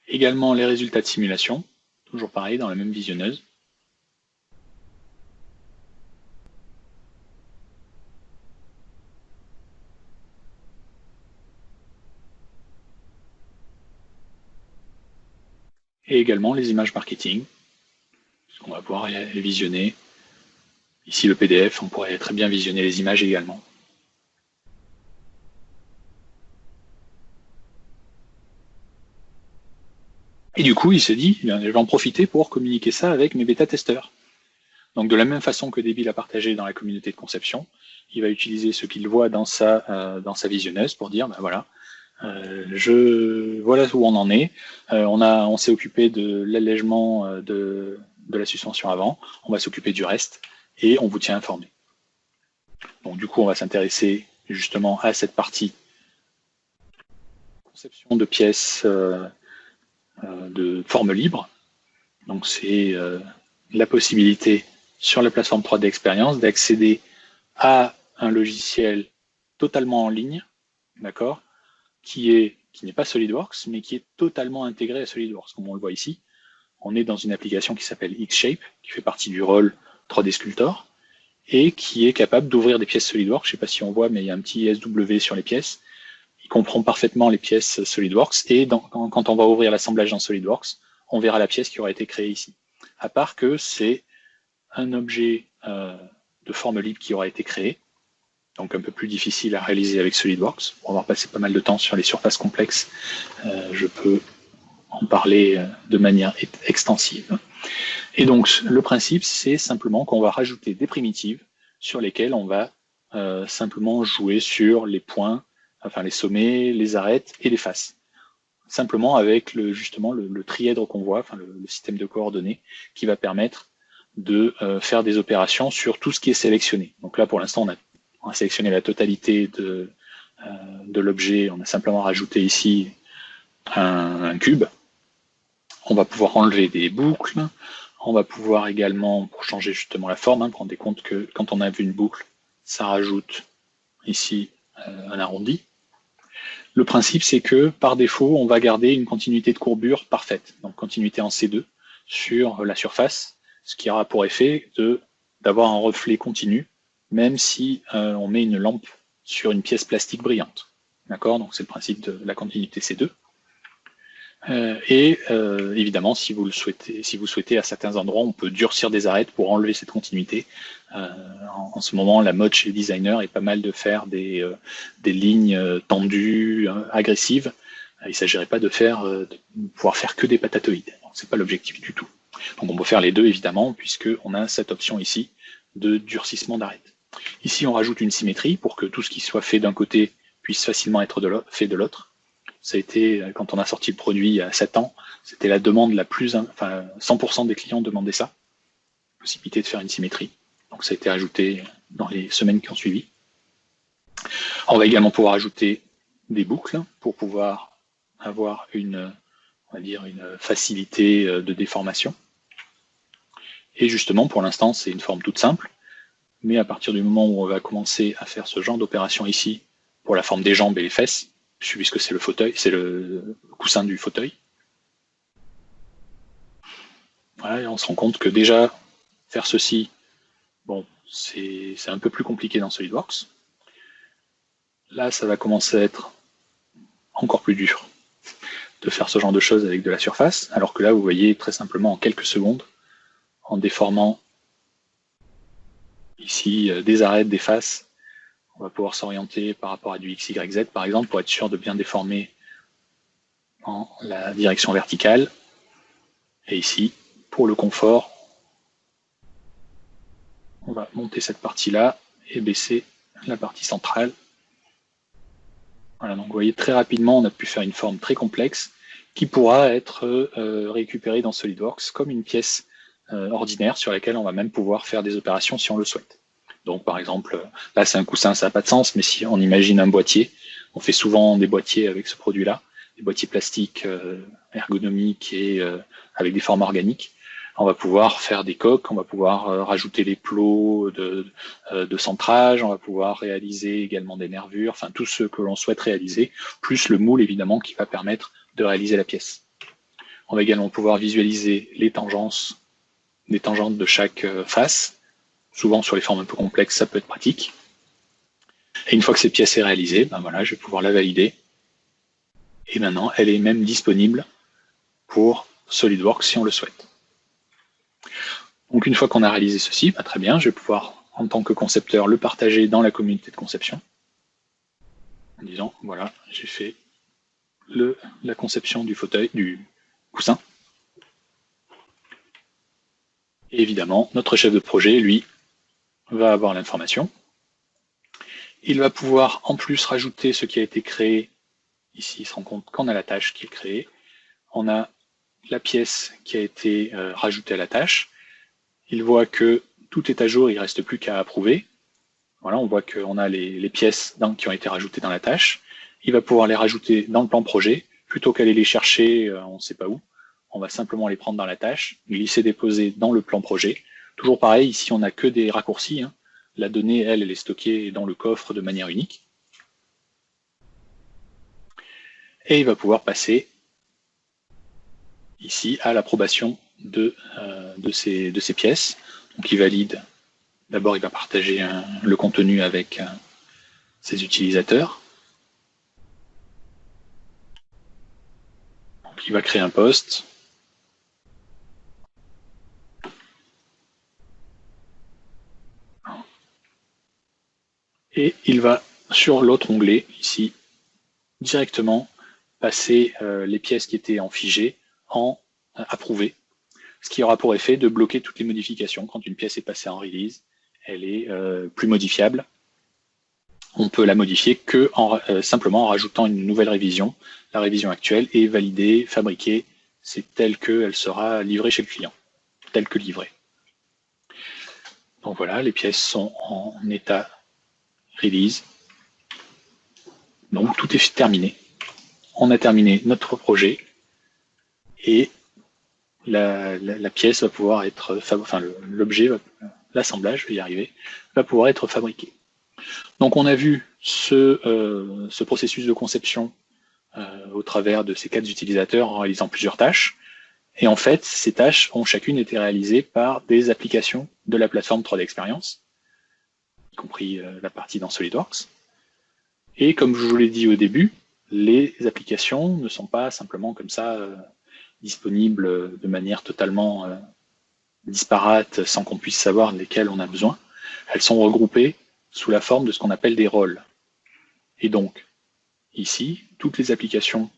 également les résultats de simulation, toujours pareil dans la même visionneuse. Et également les images marketing, qu'on va pouvoir les visionner. Ici le PDF, on pourrait très bien visionner les images également. Et du coup, il se dit, je vais en profiter pour communiquer ça avec mes bêta-testeurs. Donc de la même façon que Debbie l'a partagé dans la communauté de conception, il va utiliser ce qu'il voit dans sa visionneuse pour dire, voilà, voilà où on en est. On s'est occupé de l'allègement de la suspension avant, on va s'occuper du reste et on vous tient informé. Donc du coup, on va s'intéresser justement à cette partie conception de pièces de forme libre. Donc c'est la possibilité sur la plateforme 3D Expérience d'accéder à un logiciel totalement en ligne, d'accord, qui n'est pas SolidWorks, mais qui est totalement intégré à SolidWorks, comme on le voit ici. On est dans une application qui s'appelle Xshape, qui fait partie du rôle 3D Sculptor, et qui est capable d'ouvrir des pièces SolidWorks. Je ne sais pas si on voit, mais il y a un petit SW sur les pièces. il comprend parfaitement les pièces SolidWorks, et quand on va ouvrir l'assemblage dans SolidWorks, on verra la pièce qui aura été créée ici. À part que c'est un objet de forme libre qui aura été créé, donc un peu plus difficile à réaliser avec SolidWorks. Pour avoir passé pas mal de temps sur les surfaces complexes, je peux en parler de manière extensive. Et donc le principe, c'est simplement qu'on va rajouter des primitives sur lesquelles on va simplement jouer sur les points, enfin les sommets, les arêtes et les faces. Simplement avec justement le trièdre qu'on voit, enfin le système de coordonnées, qui va permettre de faire des opérations sur tout ce qui est sélectionné. Donc là, pour l'instant, on a sélectionné la totalité de l'objet. On a simplement rajouté ici un cube. On va pouvoir enlever des boucles. On va pouvoir également, pour changer justement la forme, prendre compte que quand on a vu une boucle, ça rajoute ici un arrondi. Le principe, c'est que par défaut, on va garder une continuité de courbure parfaite, donc continuité en C2 sur la surface, ce qui aura pour effet d'avoir un reflet continu, même si on met une lampe sur une pièce plastique brillante. D'accord? Donc c'est le principe de la continuité C2. Évidemment, si vous souhaitez, à certains endroits, on peut durcir des arêtes pour enlever cette continuité. En ce moment, la mode chez les designers est pas mal de faire des lignes tendues, agressives. Il ne s'agirait pas de pouvoir faire que des patatoïdes. C'est pas l'objectif du tout. Donc on peut faire les deux, évidemment, puisqu'on a cette option ici de durcissement d'arête. Ici, on rajoute une symétrie pour que tout ce qui soit fait d'un côté puisse facilement être fait de l'autre. Ça a été, quand on a sorti le produit il y a 7 ans, c'était la demande la plus, enfin 100% des clients demandaient ça, possibilité de faire une symétrie. Donc ça a été ajouté dans les semaines qui ont suivi. On va également pouvoir ajouter des boucles pour pouvoir avoir on va dire une facilité de déformation. Et justement, pour l'instant, c'est une forme toute simple, mais à partir du moment où on va commencer à faire ce genre d'opération ici, pour la forme des jambes et les fesses, puisque c'est le fauteuil, c'est le coussin du fauteuil. Voilà, et on se rend compte que déjà, faire ceci, bon, c'est un peu plus compliqué dans SolidWorks. Là, ça va commencer à être encore plus dur de faire ce genre de choses avec de la surface, alors que là, vous voyez très simplement en quelques secondes, en déformant ici des arêtes, des faces, on va pouvoir s'orienter par rapport à du X, Y, Z, par exemple, pour être sûr de bien déformer en la direction verticale. Et ici, pour le confort, on va monter cette partie-là et baisser la partie centrale. Voilà, donc vous voyez, très rapidement, on a pu faire une forme très complexe qui pourra être récupérée dans SolidWorks comme une pièce ordinaire sur laquelle on va même pouvoir faire des opérations si on le souhaite. Donc par exemple, là c'est un coussin, ça n'a pas de sens, mais si on imagine un boîtier, on fait souvent des boîtiers avec ce produit-là, des boîtiers plastiques ergonomiques et avec des formes organiques. On va pouvoir faire des coques, on va pouvoir rajouter les plots de centrage, on va pouvoir réaliser également des nervures, enfin tout ce que l'on souhaite réaliser, plus le moule évidemment qui va permettre de réaliser la pièce. On va également pouvoir visualiser les tangentes de chaque face. Souvent sur les formes un peu complexes, ça peut être pratique. Et une fois que cette pièce est réalisée, ben voilà, je vais pouvoir la valider. Et maintenant, elle est même disponible pour SolidWorks si on le souhaite. Donc une fois qu'on a réalisé ceci, ben très bien, je vais pouvoir, en tant que concepteur, le partager dans la communauté de conception. En disant, voilà, j'ai fait la conception du fauteuil, du coussin. Et évidemment, notre chef de projet, lui, va avoir l'information. Il va pouvoir en plus rajouter ce qui a été créé. Ici, il se rend compte qu'on a la tâche qui est créée. On a la pièce qui a été rajoutée à la tâche. Il voit que tout est à jour, il ne reste plus qu'à approuver. Voilà, on voit qu'on a les pièces qui ont été rajoutées dans la tâche. Il va pouvoir les rajouter dans le plan projet. Plutôt qu'aller les chercher, on ne sait pas où, on va simplement les prendre dans la tâche, glisser, déposer dans le plan projet. Toujours pareil, ici on n'a que des raccourcis. La donnée, elle est stockée dans le coffre de manière unique. Et il va pouvoir passer ici à l'approbation de ces pièces. Donc il valide, d'abord il va partager le contenu avec ses utilisateurs. il va créer un poste. Et il va, sur l'autre onglet, ici, directement passer les pièces qui étaient en figé en approuvé, ce qui aura pour effet de bloquer toutes les modifications. Quand une pièce est passée en release, elle est plus modifiable. On peut la modifier que simplement en rajoutant une nouvelle révision. La révision actuelle est validée, fabriquée, c'est telle qu'elle sera livrée chez le client, telle que livrée. Donc voilà, les pièces sont en état release. Donc tout est terminé. On a terminé notre projet et la pièce va pouvoir être, enfin l'objet, l'assemblage, je vais y arriver, va pouvoir être fabriqué. Donc on a vu ce processus de conception au travers de ces 4 utilisateurs en réalisant plusieurs tâches. Et en fait, ces tâches ont chacune été réalisées par des applications de la plateforme 3D Experience, y compris la partie dans SolidWorks. Et comme je vous l'ai dit au début, les applications ne sont pas simplement comme ça disponibles de manière totalement disparate sans qu'on puisse savoir lesquelles on a besoin. Elles sont regroupées sous la forme de ce qu'on appelle des rôles. Et donc, ici, toutes les applications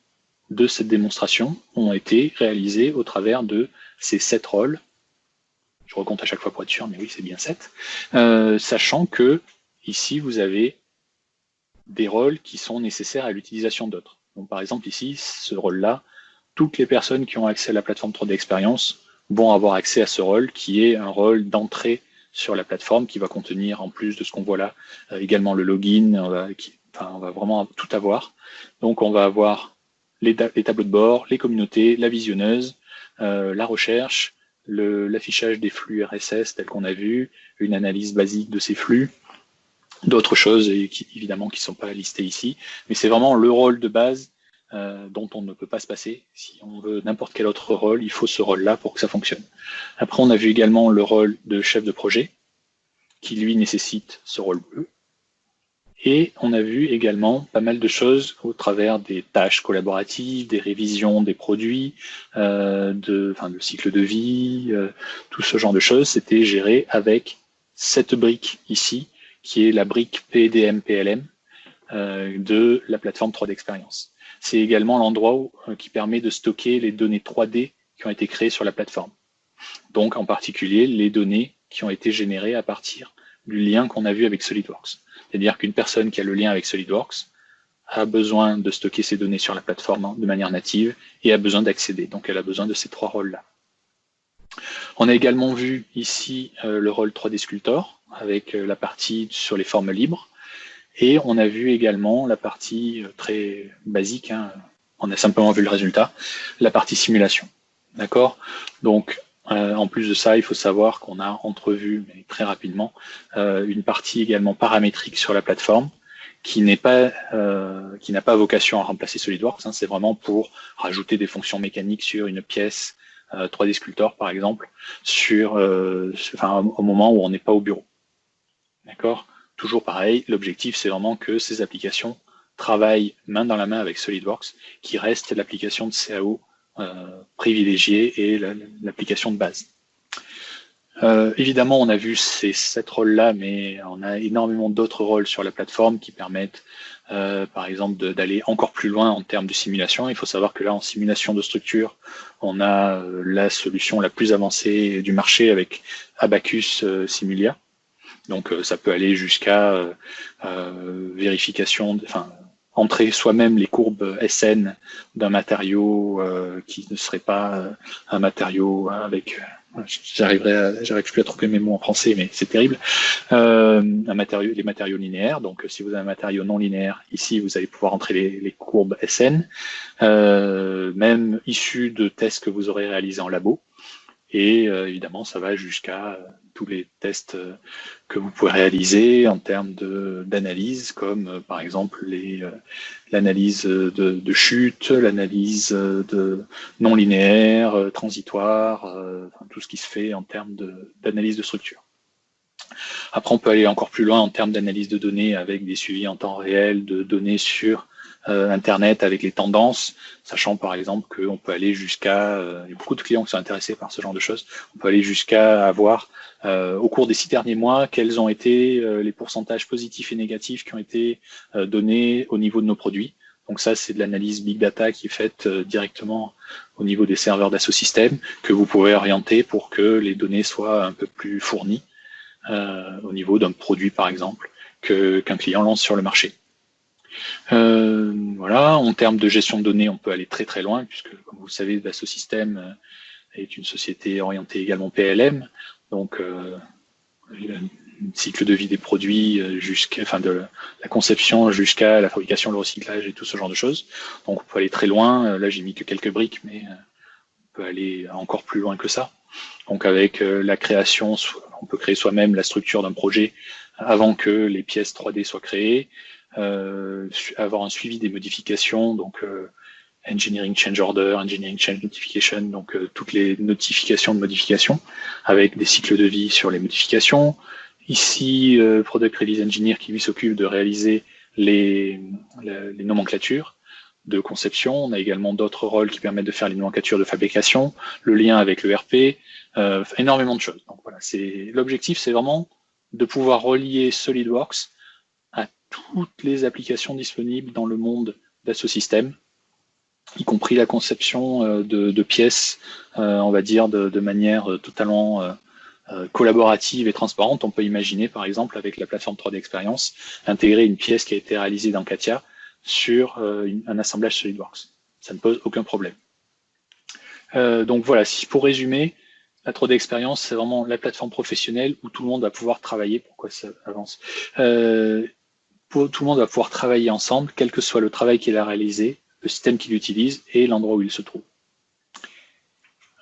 de cette démonstration ont été réalisées au travers de ces 7 rôles. Je recompte à chaque fois pour être sûr, mais oui, c'est bien 7. Sachant que ici, vous avez des rôles qui sont nécessaires à l'utilisation d'autres. Donc, par exemple, ici, ce rôle-là, toutes les personnes qui ont accès à la plateforme 3D Experience vont avoir accès à ce rôle qui est un rôle d'entrée sur la plateforme qui va contenir, en plus de ce qu'on voit là, également le login, on va vraiment tout avoir. Donc on va avoir les tableaux de bord, les communautés, la visionneuse, la recherche, l'affichage des flux RSS tels qu'on a vu, une analyse basique de ces flux, d'autres choses évidemment qui ne sont pas listées ici, mais c'est vraiment le rôle de base dont on ne peut pas se passer. Si on veut n'importe quel autre rôle, il faut ce rôle-là pour que ça fonctionne. Après, on a vu également le rôle de chef de projet, qui lui nécessite ce rôle bleu. Et on a vu également pas mal de choses au travers des tâches collaboratives, des révisions des produits, le cycle de vie, tout ce genre de choses. C'était géré avec cette brique ici, qui est la brique PDM-PLM de la plateforme 3D Experience. C'est également l'endroit qui permet de stocker les données 3D qui ont été créées sur la plateforme. Donc en particulier les données qui ont été générées à partir du lien qu'on a vu avec SolidWorks. C'est-à-dire qu'une personne qui a le lien avec SolidWorks a besoin de stocker ses données sur la plateforme de manière native et a besoin d'accéder. Donc elle a besoin de ces 3 rôles-là. On a également vu ici le rôle 3D Sculptor avec la partie sur les formes libres. Et on a vu également la partie très basique, on a simplement vu le résultat, la partie simulation. D'accord ? Donc, en plus de ça, il faut savoir qu'on a entrevu, mais très rapidement, une partie également paramétrique sur la plateforme qui n'a pas vocation à remplacer SolidWorks. C'est vraiment pour rajouter des fonctions mécaniques sur une pièce 3D Sculptor, par exemple, au moment où on n'est pas au bureau. D'accord ? Toujours pareil, l'objectif, c'est vraiment que ces applications travaillent main dans la main avec SolidWorks, qui reste l'application de CAO privilégiée et l'application de base. Évidemment, on a vu ces 7 rôles-là, mais on a énormément d'autres rôles sur la plateforme qui permettent, par exemple, d'aller encore plus loin en termes de simulation. Il faut savoir que là, en simulation de structure, on a la solution la plus avancée du marché avec Abacus Simulia. Donc ça peut aller jusqu'à vérification, entrer soi-même les courbes SN d'un matériau qui ne serait pas un matériau avec, j'arrive plus à trouver mes mots en français, mais c'est terrible, les matériaux linéaires. Donc si vous avez un matériau non linéaire, ici vous allez pouvoir entrer les courbes SN, même issus de tests que vous aurez réalisés en labo. Et évidemment, ça va jusqu'à tous les tests que vous pouvez réaliser en termes d'analyse, comme par exemple l'analyse de chute, l'analyse de non linéaire, transitoire, tout ce qui se fait en termes d'analyse de structure. Après, on peut aller encore plus loin en termes d'analyse de données avec des suivis en temps réel de données sur Internet avec les tendances, sachant par exemple qu'on peut aller jusqu'à, il y a beaucoup de clients qui sont intéressés par ce genre de choses, on peut aller jusqu'à avoir au cours des 6 derniers mois quels ont été les pourcentages positifs et négatifs qui ont été donnés au niveau de nos produits. Donc ça, c'est de l'analyse big data qui est faite directement au niveau des serveurs Dassault Systèmes que vous pouvez orienter pour que les données soient un peu plus fournies au niveau d'un produit par exemple qu'un client lance sur le marché. Voilà, en termes de gestion de données, on peut aller très très loin puisque, comme vous le savez, Dassault Systèmes est une société orientée également PLM, donc le cycle de vie des produits de la conception jusqu'à la fabrication, le recyclage et tout ce genre de choses. Donc on peut aller très loin. Là, j'ai mis que quelques briques, mais on peut aller encore plus loin que ça. Donc avec la création, on peut créer soi-même la structure d'un projet avant que les pièces 3D soient créées, avoir un suivi des modifications, donc engineering change order, engineering change notification, donc toutes les notifications de modifications avec des cycles de vie sur les modifications. Ici, Product Release Engineer qui lui s'occupe de réaliser les nomenclatures de conception. On a également d'autres rôles qui permettent de faire les nomenclatures de fabrication, le lien avec le RP, énormément de choses. Donc voilà, l'objectif, c'est vraiment de pouvoir relier SolidWorks à toutes les applications disponibles dans le monde Dassault Systèmes, y compris la conception de pièces, on va dire, de manière totalement collaborative et transparente. On peut imaginer, par exemple, avec la plateforme 3D Experience, intégrer une pièce qui a été réalisée dans CATIA sur un assemblage SolidWorks. Ça ne pose aucun problème. Donc voilà, pour résumer, la 3D Experience, c'est vraiment la plateforme professionnelle où tout le monde va pouvoir travailler. Pourquoi ça avance tout le monde va pouvoir travailler ensemble, quel que soit le travail qu'il a réalisé, le système qu'il utilise et l'endroit où il se trouve.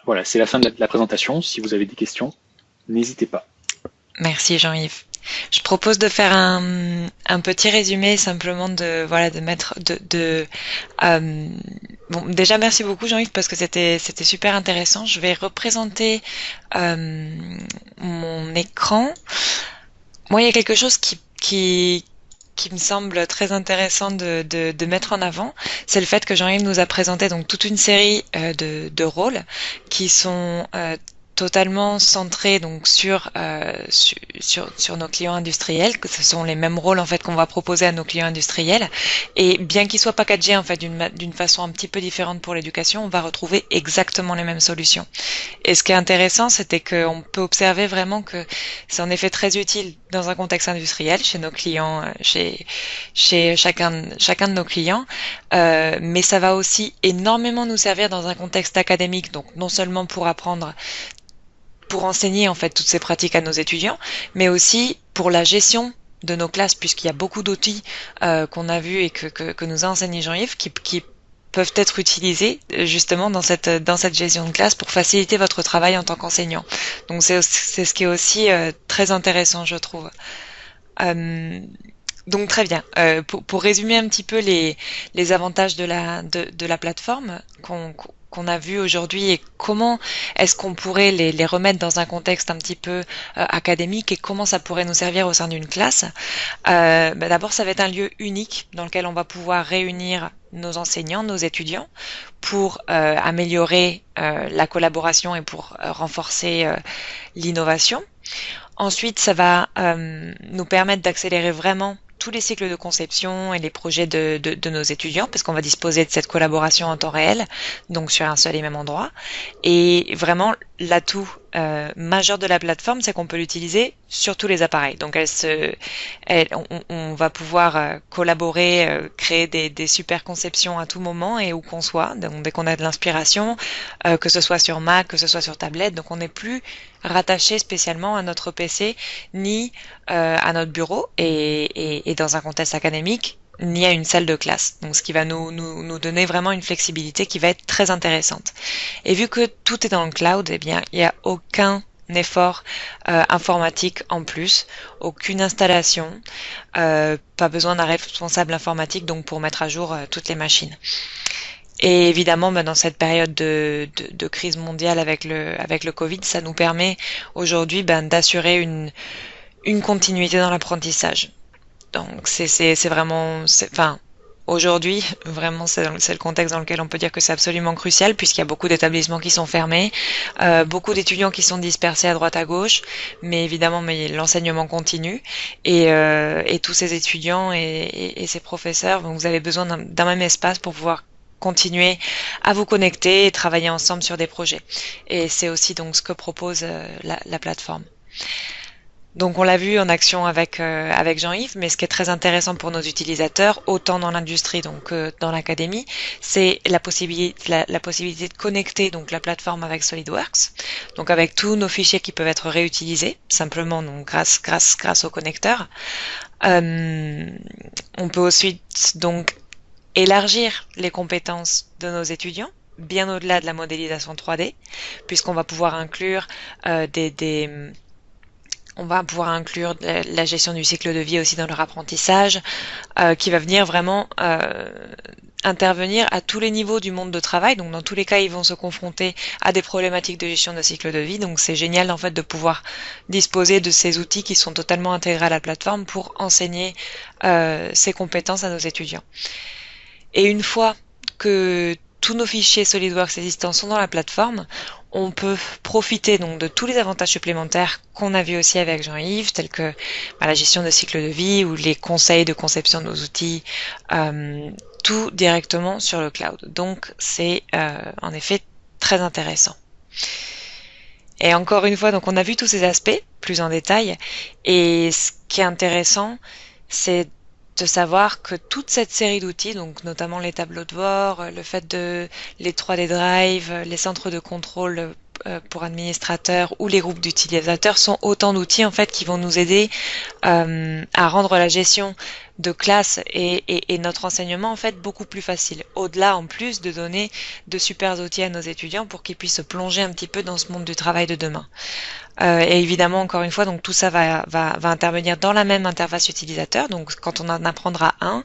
Voilà, c'est la fin de la présentation. Si vous avez des questions, n'hésitez pas. Merci Jean-Yves. Je propose de faire un petit résumé simplement de mettre bon, déjà merci beaucoup Jean-Yves parce que c'était super intéressant. Je vais représenter mon écran. Moi, il y a quelque chose qui me semble très intéressant de mettre en avant, c'est le fait que Jean-Yves nous a présenté donc toute une série de rôles qui sont totalement centrés donc sur nos clients industriels, que ce sont les mêmes rôles en fait qu'on va proposer à nos clients industriels, et bien qu'ils soient packagés en fait d'une façon un petit peu différente pour l'éducation, on va retrouver exactement les mêmes solutions. Et ce qui est intéressant, c'était qu'on peut observer vraiment que c'est en effet très utile dans un contexte industriel, chez nos clients, chez chacun de nos clients, mais ça va aussi énormément nous servir dans un contexte académique, donc non seulement pour apprendre, pour enseigner en fait toutes ces pratiques à nos étudiants, mais aussi pour la gestion de nos classes, puisqu'il y a beaucoup d'outils qu'on a vus et que nous a enseigné Jean-Yves qui peuvent être utilisés justement dans cette gestion de classe pour faciliter votre travail en tant qu'enseignant. Donc c'est ce qui est aussi très intéressant, je trouve. Donc très bien. Pour résumer un petit peu les avantages de la plateforme qu'on a vu aujourd'hui et comment est-ce qu'on pourrait les remettre dans un contexte un petit peu académique et comment ça pourrait nous servir au sein d'une classe. D'abord, ça va être un lieu unique dans lequel on va pouvoir réunir nos enseignants, nos étudiants, pour améliorer la collaboration et pour renforcer l'innovation. Ensuite, ça va nous permettre d'accélérer vraiment tous les cycles de conception et les projets de nos étudiants, parce qu'on va disposer de cette collaboration en temps réel, donc sur un seul et même endroit. Et vraiment, l'atout majeur de la plateforme, c'est qu'on peut l'utiliser sur tous les appareils. Donc on va pouvoir collaborer, créer des super conceptions à tout moment et où qu'on soit, donc dès qu'on a de l'inspiration, que ce soit sur Mac, que ce soit sur tablette. Donc on n'est plus rattaché spécialement à notre PC ni à notre bureau et dans un contexte académique ni à une salle de classe. Donc ce qui va nous donner vraiment une flexibilité qui va être très intéressante. Et vu que tout est dans le cloud, eh bien il n'y a aucun effort informatique en plus, aucune installation, pas besoin d'un responsable informatique donc pour mettre à jour toutes les machines. Et évidemment, dans cette période de crise mondiale avec le Covid, ça nous permet aujourd'hui d'assurer une continuité dans l'apprentissage. Donc c'est vraiment, enfin, aujourd'hui, vraiment, c'est le contexte dans lequel on peut dire que c'est absolument crucial, puisqu'il y a beaucoup d'établissements qui sont fermés, beaucoup d'étudiants qui sont dispersés à droite à gauche, mais évidemment, mais l'enseignement continue, et tous ces étudiants et ces professeurs, donc vous avez besoin d'un même espace pour pouvoir continuer à vous connecter et travailler ensemble sur des projets. Et c'est aussi donc ce que propose la plateforme. Donc on l'a vu en action avec Jean-Yves, mais ce qui est très intéressant pour nos utilisateurs, autant dans l'industrie donc dans l'académie, c'est la possibilité de connecter donc la plateforme avec SolidWorks, donc avec tous nos fichiers qui peuvent être réutilisés simplement donc grâce au connecteur. On peut ensuite donc élargir les compétences de nos étudiants bien au-delà de la modélisation 3D, puisqu'on va pouvoir inclure on va pouvoir inclure la gestion du cycle de vie aussi dans leur apprentissage, qui va venir vraiment intervenir à tous les niveaux du monde de travail. Donc dans tous les cas, ils vont se confronter à des problématiques de gestion de cycle de vie. Donc c'est génial en fait de pouvoir disposer de ces outils qui sont totalement intégrés à la plateforme pour enseigner ces compétences à nos étudiants. Et une fois que tous nos fichiers SolidWorks existants sont dans la plateforme, on peut profiter donc de tous les avantages supplémentaires qu'on a vu aussi avec Jean-Yves, tels que la gestion de cycle de vie ou les conseils de conception de nos outils, tout directement sur le cloud. Donc c'est en effet très intéressant. Et encore une fois, donc on a vu tous ces aspects plus en détail, et ce qui est intéressant, c'est de savoir que toute cette série d'outils, donc notamment les tableaux de bord, le fait de les 3D Drive, les centres de contrôle pour administrateurs ou les groupes d'utilisateurs sont autant d'outils en fait qui vont nous aider à rendre la gestion de classe et notre enseignement en fait beaucoup plus facile. Au-delà en plus de donner de super outils à nos étudiants pour qu'ils puissent se plonger un petit peu dans ce monde du travail de demain. Et évidemment, encore une fois, donc tout ça va intervenir dans la même interface utilisateur. Donc, quand on en apprendra un,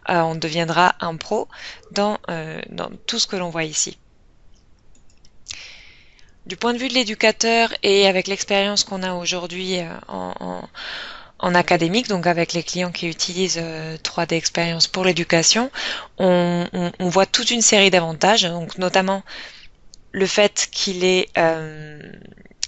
on deviendra un pro dans tout ce que l'on voit ici. Du point de vue de l'éducateur et avec l'expérience qu'on a aujourd'hui en académique, donc avec les clients qui utilisent 3D Experience pour l'éducation, on voit toute une série d'avantages, donc notamment le fait qu'il est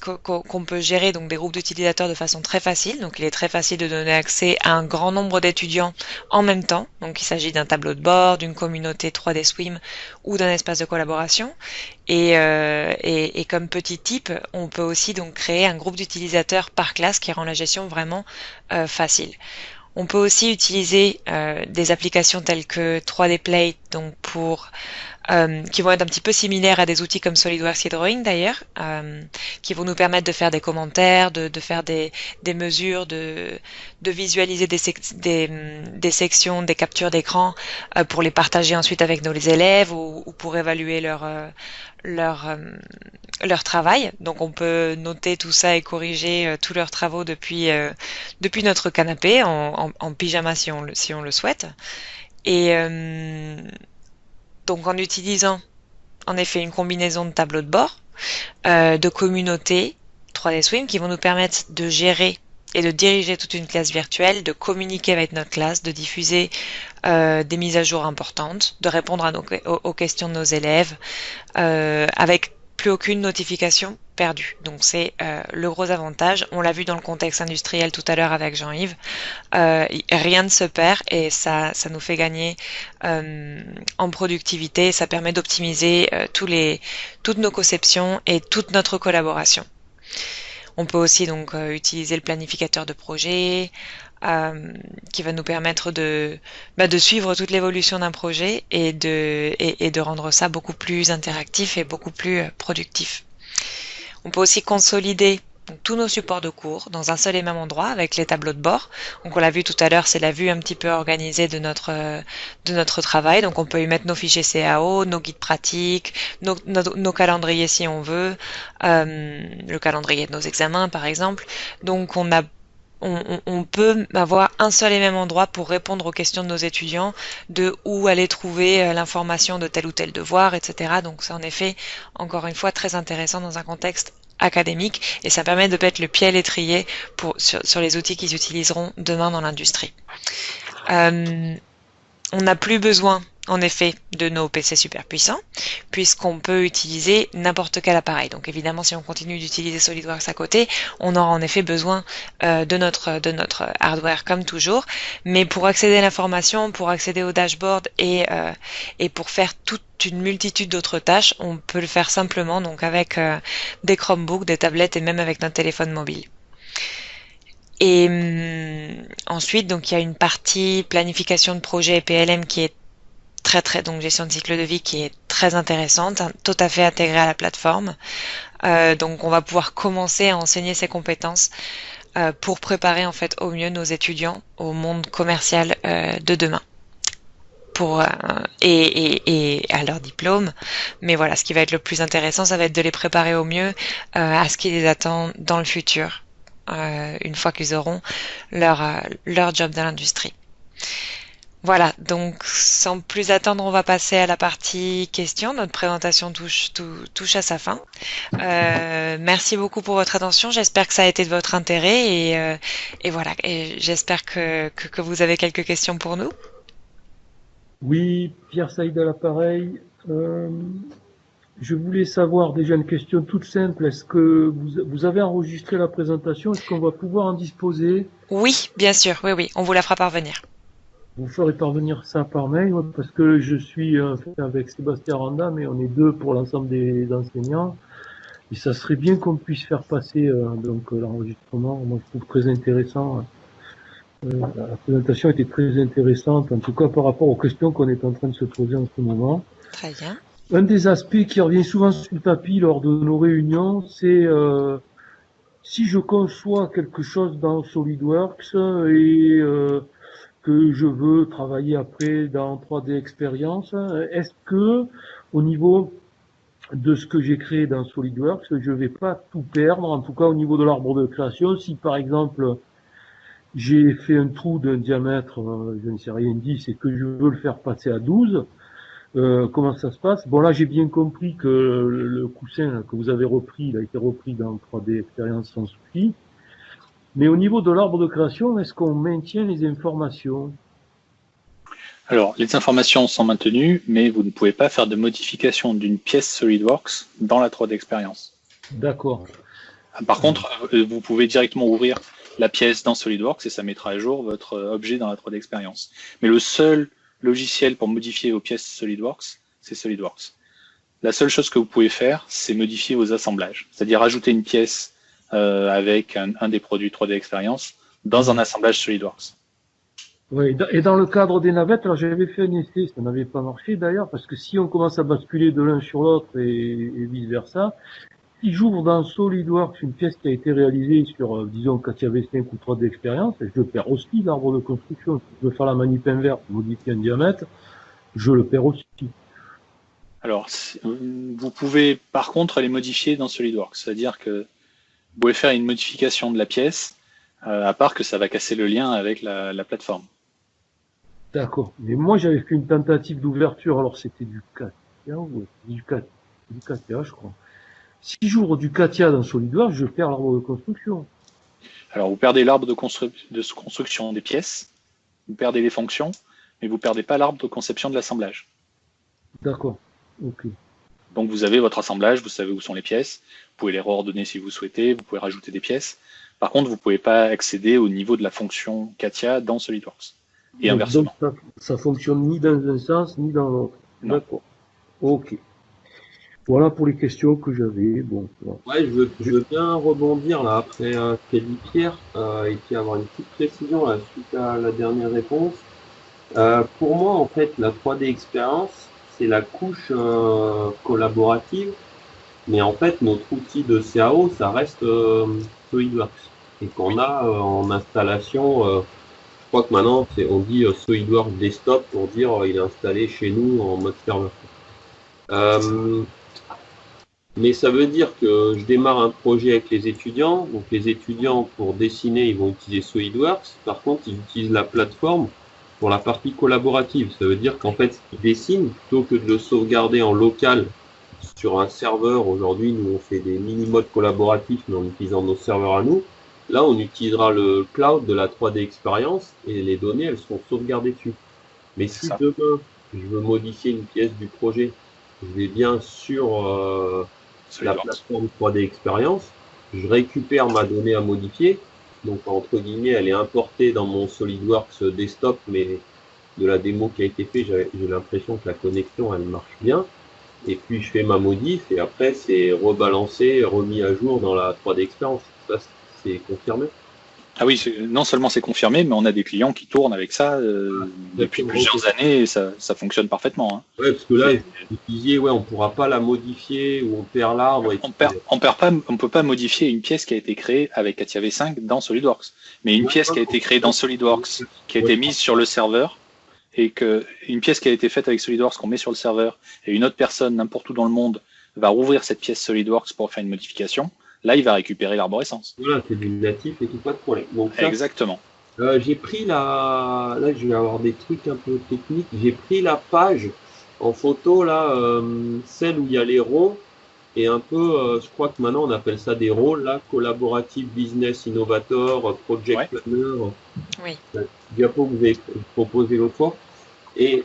qu'on peut gérer donc des groupes d'utilisateurs de façon très facile. Donc il est très facile de donner accès à un grand nombre d'étudiants en même temps. Donc il s'agit d'un tableau de bord, d'une communauté 3D Swim ou d'un espace de collaboration. Et comme petit type, on peut aussi donc créer un groupe d'utilisateurs par classe qui rend la gestion vraiment facile. On peut aussi utiliser des applications telles que 3D Plate, donc qui vont être un petit peu similaires à des outils comme SolidWorks et Drawing d'ailleurs, qui vont nous permettre de faire des commentaires, de faire des mesures, de visualiser des sections, des captures d'écran pour les partager ensuite avec nos élèves ou pour évaluer leur travail. Donc on peut noter tout ça et corriger tous leurs travaux depuis notre canapé en pyjama si on le souhaite. Et donc en utilisant en effet une combinaison de tableaux de bord, de communautés 3D Swim qui vont nous permettre de gérer et de diriger toute une classe virtuelle, de communiquer avec notre classe, de diffuser des mises à jour importantes, de répondre aux questions de nos élèves, avec plus aucune notification perdue. Donc c'est le gros avantage. On l'a vu dans le contexte industriel tout à l'heure avec Jean-Yves. Rien ne se perd et ça nous fait gagner en productivité. Ça permet d'optimiser toutes nos conceptions et toute notre collaboration. On peut aussi donc utiliser le planificateur de projet qui va nous permettre de suivre toute l'évolution d'un projet et de rendre ça beaucoup plus interactif et beaucoup plus productif. On peut aussi consolider tous nos supports de cours dans un seul et même endroit avec les tableaux de bord. Donc on l'a vu tout à l'heure, c'est la vue un petit peu organisée de notre travail. Donc on peut y mettre nos fichiers CAO, nos guides pratiques, nos calendriers si on veut, le calendrier de nos examens par exemple. Donc on peut avoir un seul et même endroit pour répondre aux questions de nos étudiants, de où aller trouver l'information de tel ou tel devoir, etc. Donc c'est en effet, encore une fois, très intéressant dans un contexte académique et ça permet de mettre le pied à l'étrier sur les outils qu'ils utiliseront demain dans l'industrie. on n'a plus besoin, en effet, de nos PC super puissants, puisqu'on peut utiliser n'importe quel appareil. Donc évidemment, si on continue d'utiliser SolidWorks à côté, on aura en effet besoin de notre hardware comme toujours. Mais pour accéder à l'information, pour accéder au dashboard et pour faire toute une multitude d'autres tâches, on peut le faire simplement donc avec des Chromebooks, des tablettes et même avec notre téléphone mobile. Et ensuite, donc il y a une partie planification de projet et PLM qui est très donc gestion de cycle de vie qui est très intéressante, tout à fait intégrée à la plateforme. Donc on va pouvoir commencer à enseigner ces compétences pour préparer en fait au mieux nos étudiants au monde commercial de demain. Et à leur diplôme. Mais voilà, ce qui va être le plus intéressant, ça va être de les préparer au mieux à ce qui les attend dans le futur, une fois qu'ils auront leur job dans l'industrie. Voilà, donc sans plus attendre, on va passer à la partie questions. Notre présentation touche à sa fin. Merci beaucoup pour votre attention. J'espère que ça a été de votre intérêt et voilà. Et j'espère que vous avez quelques questions pour nous. Oui, Pierre Saïd à l'appareil. Je voulais savoir déjà une question toute simple. Est-ce que vous avez enregistré la présentation? Est-ce qu'on va pouvoir en disposer? Oui, bien sûr. Oui. On vous la fera parvenir. Vous ferez parvenir ça par mail, parce que je suis avec Sébastien Randa, mais on est deux pour l'ensemble des enseignants. Et ça serait bien qu'on puisse faire passer l'enregistrement. Moi, je trouve très intéressant. La présentation était très intéressante, en tout cas par rapport aux questions qu'on est en train de se poser en ce moment. Très bien. Un des aspects qui revient souvent sur le tapis lors de nos réunions, c'est si je conçois quelque chose dans SolidWorks et que je veux travailler après dans 3D Experience, est-ce que au niveau de ce que j'ai créé dans SolidWorks, je vais pas tout perdre, en tout cas au niveau de l'arbre de création, si par exemple j'ai fait un trou d'un diamètre, je ne sais rien, 10, et que je veux le faire passer à 12, comment ça se passe? Bon, là, j'ai bien compris que le coussin que vous avez repris, il a été repris dans 3D Experience sans souci. Mais au niveau de l'arbre de création, est-ce qu'on maintient les informations? Alors, les informations sont maintenues, mais vous ne pouvez pas faire de modification d'une pièce SolidWorks dans la 3D Experience. D'accord. Par contre, vous pouvez directement ouvrir la pièce dans SolidWorks et ça mettra à jour votre objet dans la 3D Experience. Mais le seul logiciel pour modifier vos pièces SolidWorks, c'est SolidWorks. La seule chose que vous pouvez faire, c'est modifier vos assemblages, c'est-à-dire ajouter une pièce avec un des produits 3D Experience dans un assemblage SolidWorks. Oui, et dans le cadre des navettes, alors j'avais fait un essai, ça n'avait pas marché d'ailleurs, parce que si on commence à basculer de l'un sur l'autre et vice-versa, si j'ouvre dans SolidWorks une pièce qui a été réalisée sur, disons, CATIA V5 ou 3D Experience, je perds aussi l'arbre de construction. Si je veux faire la manip inverse, modifier un diamètre, je le perds aussi. Alors, vous pouvez par contre les modifier dans SolidWorks, c'est-à-dire que vous pouvez faire une modification de la pièce, à part que ça va casser le lien avec la plateforme. D'accord. Mais moi, j'avais fait une tentative d'ouverture, alors c'était du CATIA ou du CATIA, je crois. Si j'ouvre du CATIA dans SolidWorks, je perds l'arbre de construction. Alors, vous perdez l'arbre de construction des pièces, vous perdez les fonctions, mais vous perdez pas l'arbre de conception de l'assemblage. D'accord. Ok. Donc, vous avez votre assemblage, vous savez où sont les pièces, vous pouvez les réordonner si vous souhaitez, vous pouvez rajouter des pièces. Par contre, vous pouvez pas accéder au niveau de la fonction CATIA dans SolidWorks. Et donc, inversement. Donc, ça fonctionne ni dans un sens, ni dans l'autre. D'accord. Ok. Voilà pour les questions que j'avais. Bon, voilà. Ouais, je veux bien rebondir là après ce qu'a dit Pierre et puis avoir une petite précision là, suite à la dernière réponse. Pour moi, en fait, la 3D Experience, c'est la couche collaborative, mais en fait, notre outil de CAO, ça reste SolidWorks et qu'on a en installation. Je crois que maintenant, on dit SolidWorks Desktop pour dire il est installé chez nous en mode serveur. Mais ça veut dire que je démarre un projet avec les étudiants. Donc les étudiants, pour dessiner, ils vont utiliser SolidWorks. Par contre, ils utilisent la plateforme pour la partie collaborative. Ça veut dire qu'en fait, ils dessinent, plutôt que de le sauvegarder en local sur un serveur. Aujourd'hui, nous, on fait des mini-modes collaboratifs, mais en utilisant nos serveurs à nous. Là, on utilisera le cloud de la 3D Experience et les données, elles seront sauvegardées dessus. Mais si demain, je veux modifier une pièce du projet, je vais bien sur la plateforme 3D Experience, je récupère ma donnée à modifier. Donc, entre guillemets, elle est importée dans mon SolidWorks desktop, mais de la démo qui a été faite, j'ai l'impression que la connexion, elle marche bien. Et puis, je fais ma modif et après, c'est rebalancé, remis à jour dans la 3D Experience. Ça, c'est confirmé. Ah oui, non seulement c'est confirmé, mais on a des clients qui tournent avec ça depuis plusieurs années et ça fonctionne parfaitement. Hein. Ouais, parce que là, vous disiez, ouais, on pourra pas la modifier ou on perd l'arbre. On peut pas modifier une pièce qui a été créée avec CATIA V5 dans SolidWorks. Mais une pièce qui a été créée dans SolidWorks, qui a été mise sur le serveur, et une pièce qui a été faite avec SolidWorks qu'on met sur le serveur, et une autre personne, n'importe où dans le monde, va rouvrir cette pièce SolidWorks pour faire une modification, là, il va récupérer l'arborescence. Voilà, c'est du natif et tout, pas de problème. Donc, ça, exactement. J'ai pris là, je vais avoir des trucs un peu techniques. J'ai pris la page en photo, là, celle où il y a les ronds, et un peu, je crois que maintenant on appelle ça des rôles, là, collaborative, business, innovator, project planner. Oui. Diapo que vous avez proposé l'autre fois. Et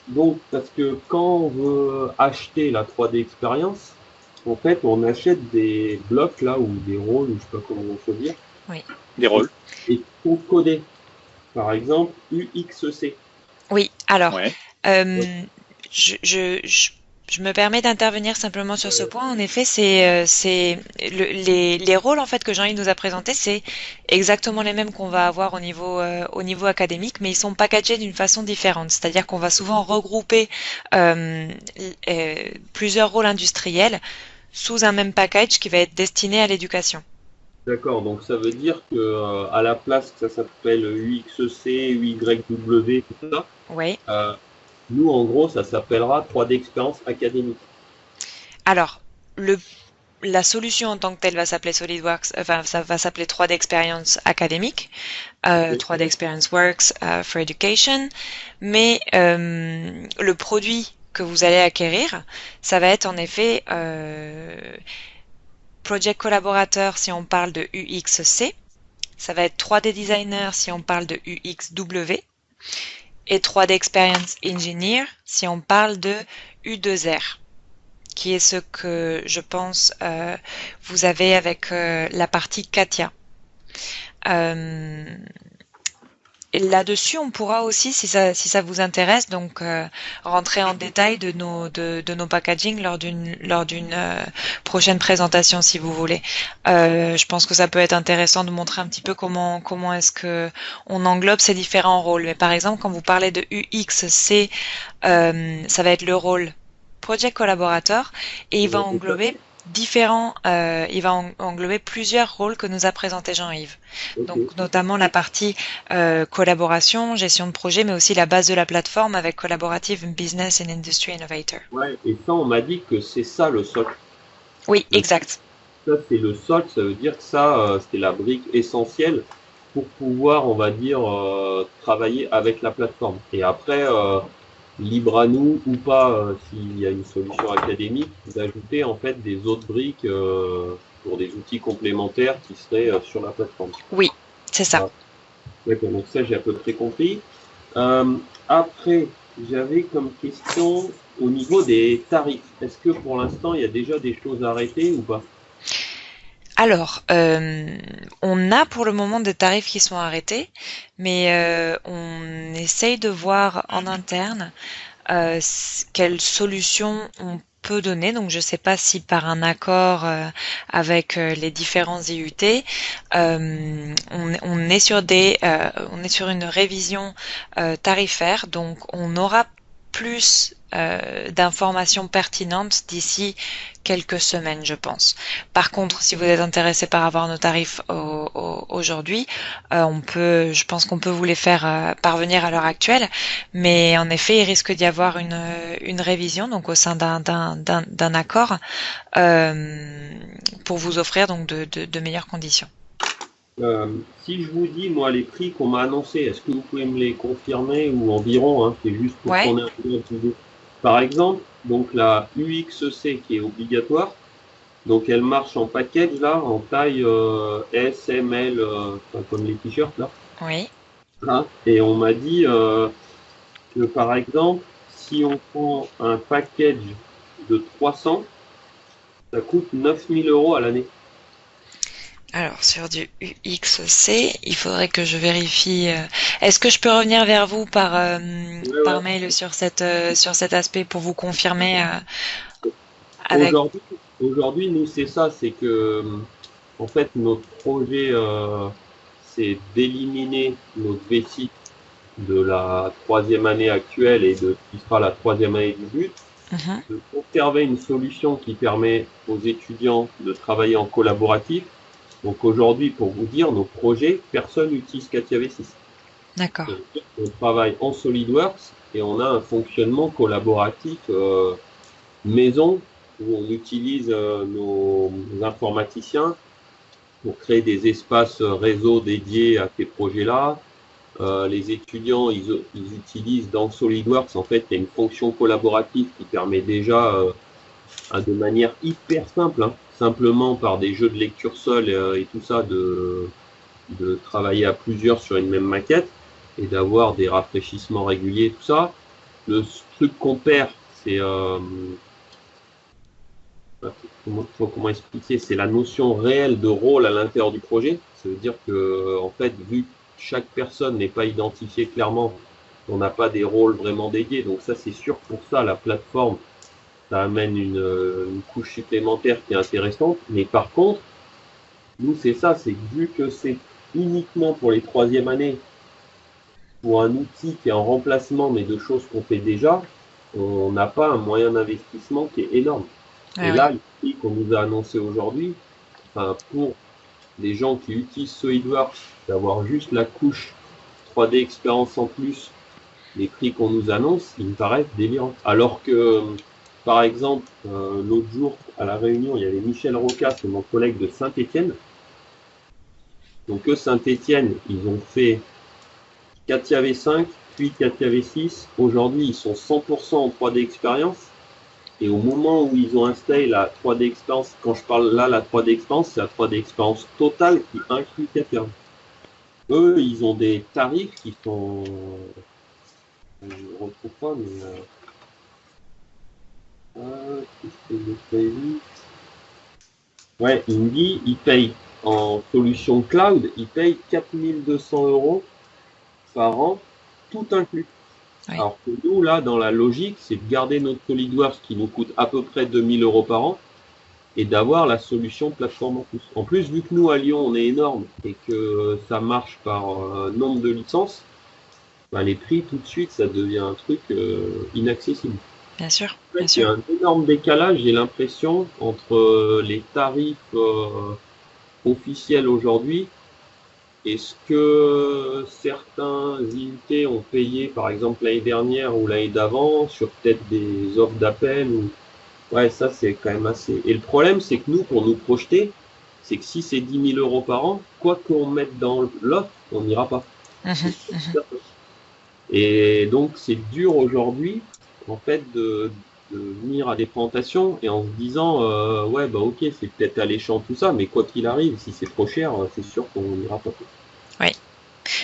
donc, parce que quand on veut acheter la 3D Experience, en fait, on achète des blocs, là, ou des rôles, ou je sais pas comment on peut dire. Oui. Des rôles. Et sont codés. Par exemple, UXC. Oui, alors, je me permets d'intervenir simplement sur ce point. En effet, les rôles en fait que Jean-Yves nous a présentés, c'est exactement les mêmes qu'on va avoir au niveau académique, mais ils sont packagés d'une façon différente. C'est-à-dire qu'on va souvent regrouper plusieurs rôles industriels sous un même package qui va être destiné à l'éducation. D'accord, donc ça veut dire que à la place que ça s'appelle UXC, UYW, tout ça, oui. Nous, en gros, ça s'appellera 3D Experience académique. Alors, la solution en tant que telle va s'appeler SolidWorks, enfin, ça va s'appeler 3D Experience académique, 3D Experience Works for Education, mais le produit que vous allez acquérir, ça va être en effet Project Collaborateur si on parle de UXC, ça va être 3D Designer si on parle de UXW, et 3D Experience Engineer si on parle de U2R, qui est ce que je pense vous avez avec la partie CATIA. Et là-dessus, on pourra aussi, si ça vous intéresse, donc rentrer en détail de nos packaging lors d'une prochaine présentation, si vous voulez. Je pense que ça peut être intéressant de montrer un petit peu comment est-ce que on englobe ces différents rôles. Mais par exemple, quand vous parlez de UXC, ça va être le rôle Project Collaborateur et il va englober englober plusieurs rôles que nous a présenté Jean-Yves. Donc notamment la partie collaboration, gestion de projet, mais aussi la base de la plateforme avec Collaborative Business and Industry Innovator. Ouais, et ça, on m'a dit que c'est ça le socle. Oui, exact. Ça, c'est le socle, ça veut dire que ça, c'est la brique essentielle pour pouvoir, on va dire, travailler avec la plateforme. Et après, libre à nous ou pas, s'il y a une solution académique, d'ajouter en fait des autres briques pour des outils complémentaires qui seraient sur la plateforme. Oui, c'est ça. D'accord, donc ça j'ai à peu près compris. Après, j'avais comme question au niveau des tarifs. Est-ce que pour l'instant il y a déjà des choses arrêtées ou pas? Alors, on a pour le moment des tarifs qui sont arrêtés, mais on essaye de voir en interne quelle solution on peut donner. Donc, je ne sais pas si par un accord avec les différents IUT, on est sur une révision tarifaire. Donc, on aura plus d'informations pertinentes d'ici quelques semaines, je pense. Par contre, si vous êtes intéressé par avoir nos tarifs aujourd'hui, je pense qu'on peut vous les faire parvenir à l'heure actuelle, mais en effet, il risque d'y avoir une révision, donc au sein d'un accord, pour vous offrir donc de meilleures conditions. Si je vous dis, moi, les prix qu'on m'a annoncés, est-ce que vous pouvez me les confirmer ou environ, hein, c'est juste pour qu'on ait un peu d'idée. Par exemple, donc la UXC qui est obligatoire, donc elle marche en package là, en taille S, M, L, comme les t-shirts là. Oui. Hein, et on m'a dit que, par exemple, si on prend un package de 300, ça coûte 9000 € à l'année. Alors, sur du UXC, il faudrait que je vérifie. Est-ce que je peux revenir vers vous par mail sur sur cet aspect pour vous confirmer avec. Aujourd'hui, nous, c'est ça, c'est que, en fait, notre projet, c'est d'éliminer notre V6 de la 3e année actuelle et de ce qui sera la 3e année du but, Mhm. de conserver une solution qui permet aux étudiants de travailler en collaboratif. Donc aujourd'hui, pour vous dire, nos projets, personne n'utilise CATIA V6. D'accord. On travaille en SolidWorks et on a un fonctionnement collaboratif maison où on utilise nos informaticiens pour créer des espaces réseau dédiés à ces projets-là. Les étudiants, ils utilisent dans SolidWorks, en fait, il y a une fonction collaborative qui permet déjà, de manière hyper simple, hein, simplement par des jeux de lecture sol et tout ça, de travailler à plusieurs sur une même maquette et d'avoir des rafraîchissements réguliers, tout ça. Le truc qu'on perd, c'est comment expliquer, c'est la notion réelle de rôle à l'intérieur du projet. Ça veut dire que, en fait, vu que chaque personne n'est pas identifiée clairement, on n'a pas des rôles vraiment dédiés. Donc ça, c'est sûr, pour ça, la plateforme, ça amène une couche supplémentaire qui est intéressante. Mais par contre, nous, c'est ça, c'est que vu que c'est uniquement pour les 3e années, pour un outil qui est en remplacement, mais de choses qu'on fait déjà, on n'a pas un moyen d'investissement qui est énorme. Ouais, Et ouais. là, le prix qu'on nous a annoncé aujourd'hui, enfin, pour les gens qui utilisent SolidWorks, d'avoir juste la couche 3D expérience en plus, les prix qu'on nous annonce, ils me paraissent délirants. Alors que, par exemple, l'autre jour, à la réunion, il y avait Michel Roca, c'est mon collègue de Saint-Étienne. Donc eux, Saint-Étienne, ils ont fait CATIA V5, puis CATIA V6. Aujourd'hui, ils sont 100% en 3D expérience. Et au moment où ils ont installé la 3D expérience, quand je parle là, la 3D expérience, c'est la 3D expérience totale qui inclut CATIA. Eux, ils ont des tarifs qui sont, je ne retrouve pas, mais qu'est-ce que j'ai prévu? Ouais, il me dit, ils payent en solution cloud, ils payent 4200 € par an, tout inclus. Oui. Alors que nous, là, dans la logique, c'est de garder notre SolidWorks qui nous coûte à peu près 2000 € par an et d'avoir la solution plateforme en plus. En plus, vu que nous, à Lyon, on est énorme et que ça marche par nombre de licences, bah, les prix, tout de suite, ça devient un truc inaccessible. Bien sûr, En bien fait, il y a sûr. un énorme décalage, j'ai l'impression, entre les tarifs officiels aujourd'hui et ce que certains IUT ont payé, par exemple l'année dernière ou l'année d'avant, sur peut-être des offres d'appel. Ouais, ça c'est quand même assez. Et le problème, c'est que nous, pour nous projeter, c'est que si c'est 10 000 € par an, quoi qu'on mette dans l'offre, on n'ira pas. Mhm, mhm. Et donc c'est dur aujourd'hui, en fait, de venir à des présentations et en se disant ouais bah ok, c'est peut-être alléchant tout ça, mais quoi qu'il arrive, si c'est trop cher, c'est sûr qu'on n'ira pas. Oui.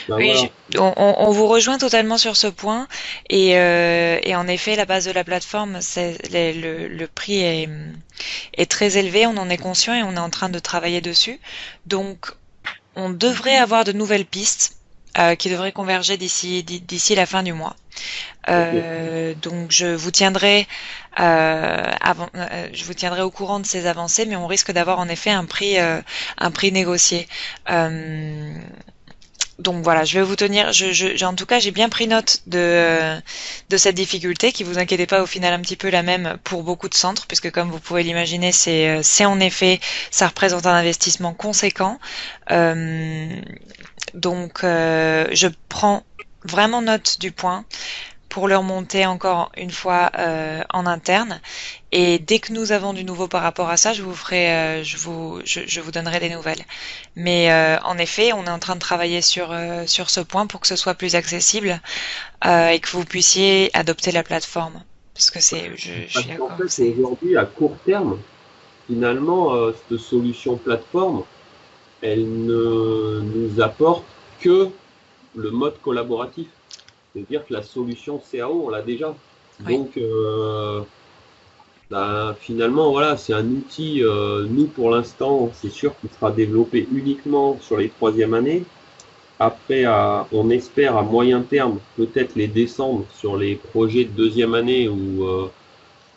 Ben Oui, voilà. on vous rejoint totalement sur ce point et en effet, la base de la plateforme, le prix est très élevé, on en est conscient et on est en train de travailler dessus. Donc, on devrait avoir de nouvelles pistes qui devraient converger d'ici la fin du mois. Donc je vous tiendrai au courant de ces avancées, mais on risque d'avoir en effet un prix négocié. Donc voilà, je vais vous tenir. En tout cas, j'ai bien pris note de cette difficulté, qui, vous inquiétez pas, au final un petit peu la même pour beaucoup de centres, puisque comme vous pouvez l'imaginer, c'est en effet, ça représente un investissement conséquent. Je prends vraiment note du point pour le remonter encore une fois en interne. Et dès que nous avons du nouveau par rapport à ça, je vous donnerai des nouvelles. Mais en effet, on est en train de travailler sur ce point pour que ce soit plus accessible et que vous puissiez adopter la plateforme. Parce que je Parce suis qu'en d'accord. fait, aujourd'hui, à court terme, finalement, cette solution plateforme, elle ne nous apporte que le mode collaboratif. de dire que la solution CAO, on l'a déjà. Oui. Donc, finalement, voilà, c'est un outil, nous, pour l'instant, c'est sûr qu'il sera développé uniquement sur les 3e années. Après, on espère à moyen terme, peut-être les descendre sur les projets de 2e année où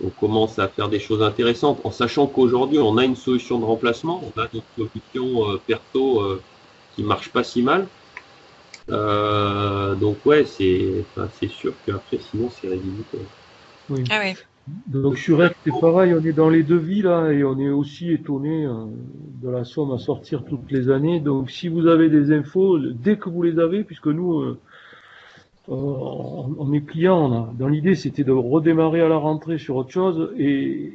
on commence à faire des choses intéressantes, en sachant qu'aujourd'hui, on a une solution de remplacement, on a notre solution perso qui marche pas si mal. Donc ouais, c'est sûr qu'après, sinon, c'est rédhibitoire. Oui. Ah oui. Donc sur Rex, c'est pareil, on est dans les devis là et on est aussi étonné de la somme à sortir toutes les années. Donc si vous avez des infos, dès que vous les avez, puisque nous, on est clients, dans l'idée c'était de redémarrer à la rentrée sur autre chose et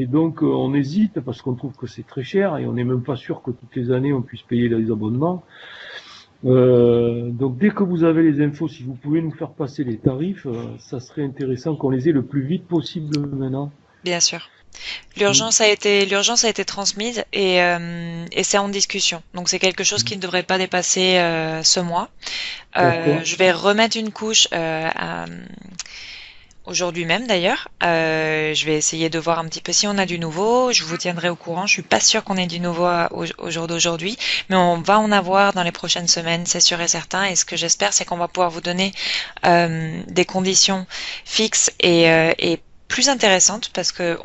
donc on hésite parce qu'on trouve que c'est très cher et on n'est même pas sûr que toutes les années on puisse payer les abonnements. Donc dès que vous avez les infos, si vous pouvez nous faire passer les tarifs, ça serait intéressant qu'on les ait le plus vite possible maintenant. Bien sûr. L'urgence a été transmise et c'est en discussion. Donc c'est quelque chose qui ne devrait pas dépasser ce mois. D'accord. Je vais remettre une couche aujourd'hui même d'ailleurs. Je vais essayer de voir un petit peu si on a du nouveau. Je vous tiendrai au courant. Je suis pas sûre qu'on ait du nouveau au jour d'aujourd'hui, mais on va en avoir dans les prochaines semaines, c'est sûr et certain. Et ce que j'espère, c'est qu'on va pouvoir vous donner des conditions fixes et plus intéressantes parce que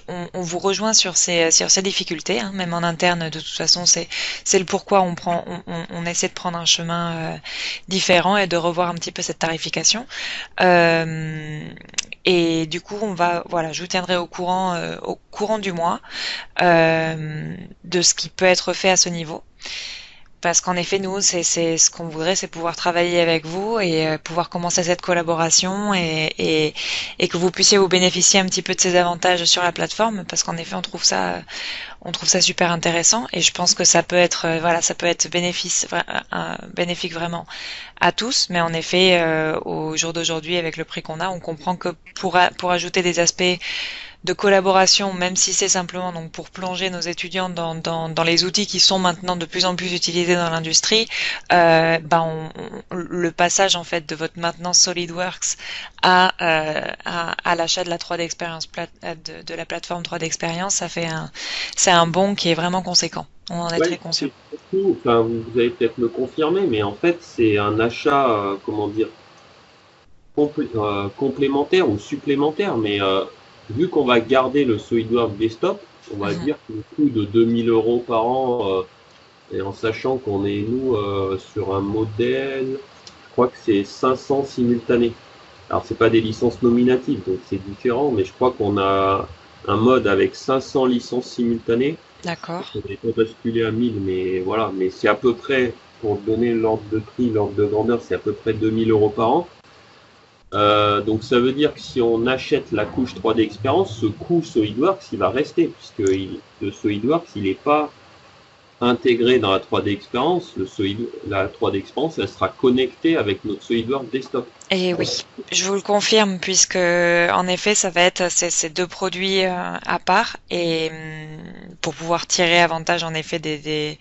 on vous rejoint sur ces difficultés, hein, même en interne. De toute façon, c'est le pourquoi on essaie de prendre un chemin différent et de revoir un petit peu cette tarification. Et du coup, voilà, je vous tiendrai au courant du mois de ce qui peut être fait à ce niveau. Parce qu'en effet, nous, c'est ce qu'on voudrait, c'est pouvoir travailler avec vous et pouvoir commencer cette collaboration et que vous puissiez vous bénéficier un petit peu de ces avantages sur la plateforme, parce qu'en effet, on trouve ça super intéressant et je pense que ça peut être, voilà, ça peut être bénéfique vraiment à tous. Mais en effet, au jour d'aujourd'hui, avec le prix qu'on a, on comprend que pour ajouter des aspects de collaboration, même si c'est simplement donc pour plonger nos étudiants dans les outils qui sont maintenant de plus en plus utilisés dans l'industrie, le passage en fait de votre maintenance SolidWorks à l'achat de la 3D Experience de la plateforme 3D Experience, c'est un bond qui est vraiment conséquent. On en est très conscient. Surtout, enfin, vous allez peut-être me confirmer, mais en fait, c'est un achat, comment dire, complémentaire ou supplémentaire, mais vu qu'on va garder le SolidWorks Desktop, on va dire que le coût de 2000 € par an, et en sachant qu'on est, nous, sur un modèle, je crois que c'est 500 simultanés. Alors, c'est pas des licences nominatives, donc c'est différent, mais je crois qu'on a un mode avec 500 licences simultanées. D'accord. On n'est pas basculé à 1000, mais voilà, mais c'est à peu près, pour donner l'ordre de prix, l'ordre de grandeur, c'est à peu près 2000 € par an. Donc ça veut dire que si on achète la couche 3D Experience, ce coût SolidWorks, il va rester, puisque le SolidWorks, il n'est pas intégré dans la 3D Experience. La 3D Experience, elle sera connectée avec notre SolidWorks Desktop. Et oui, je vous le confirme, puisque en effet, ça va être ces deux produits à part, et pour pouvoir tirer avantage en effet de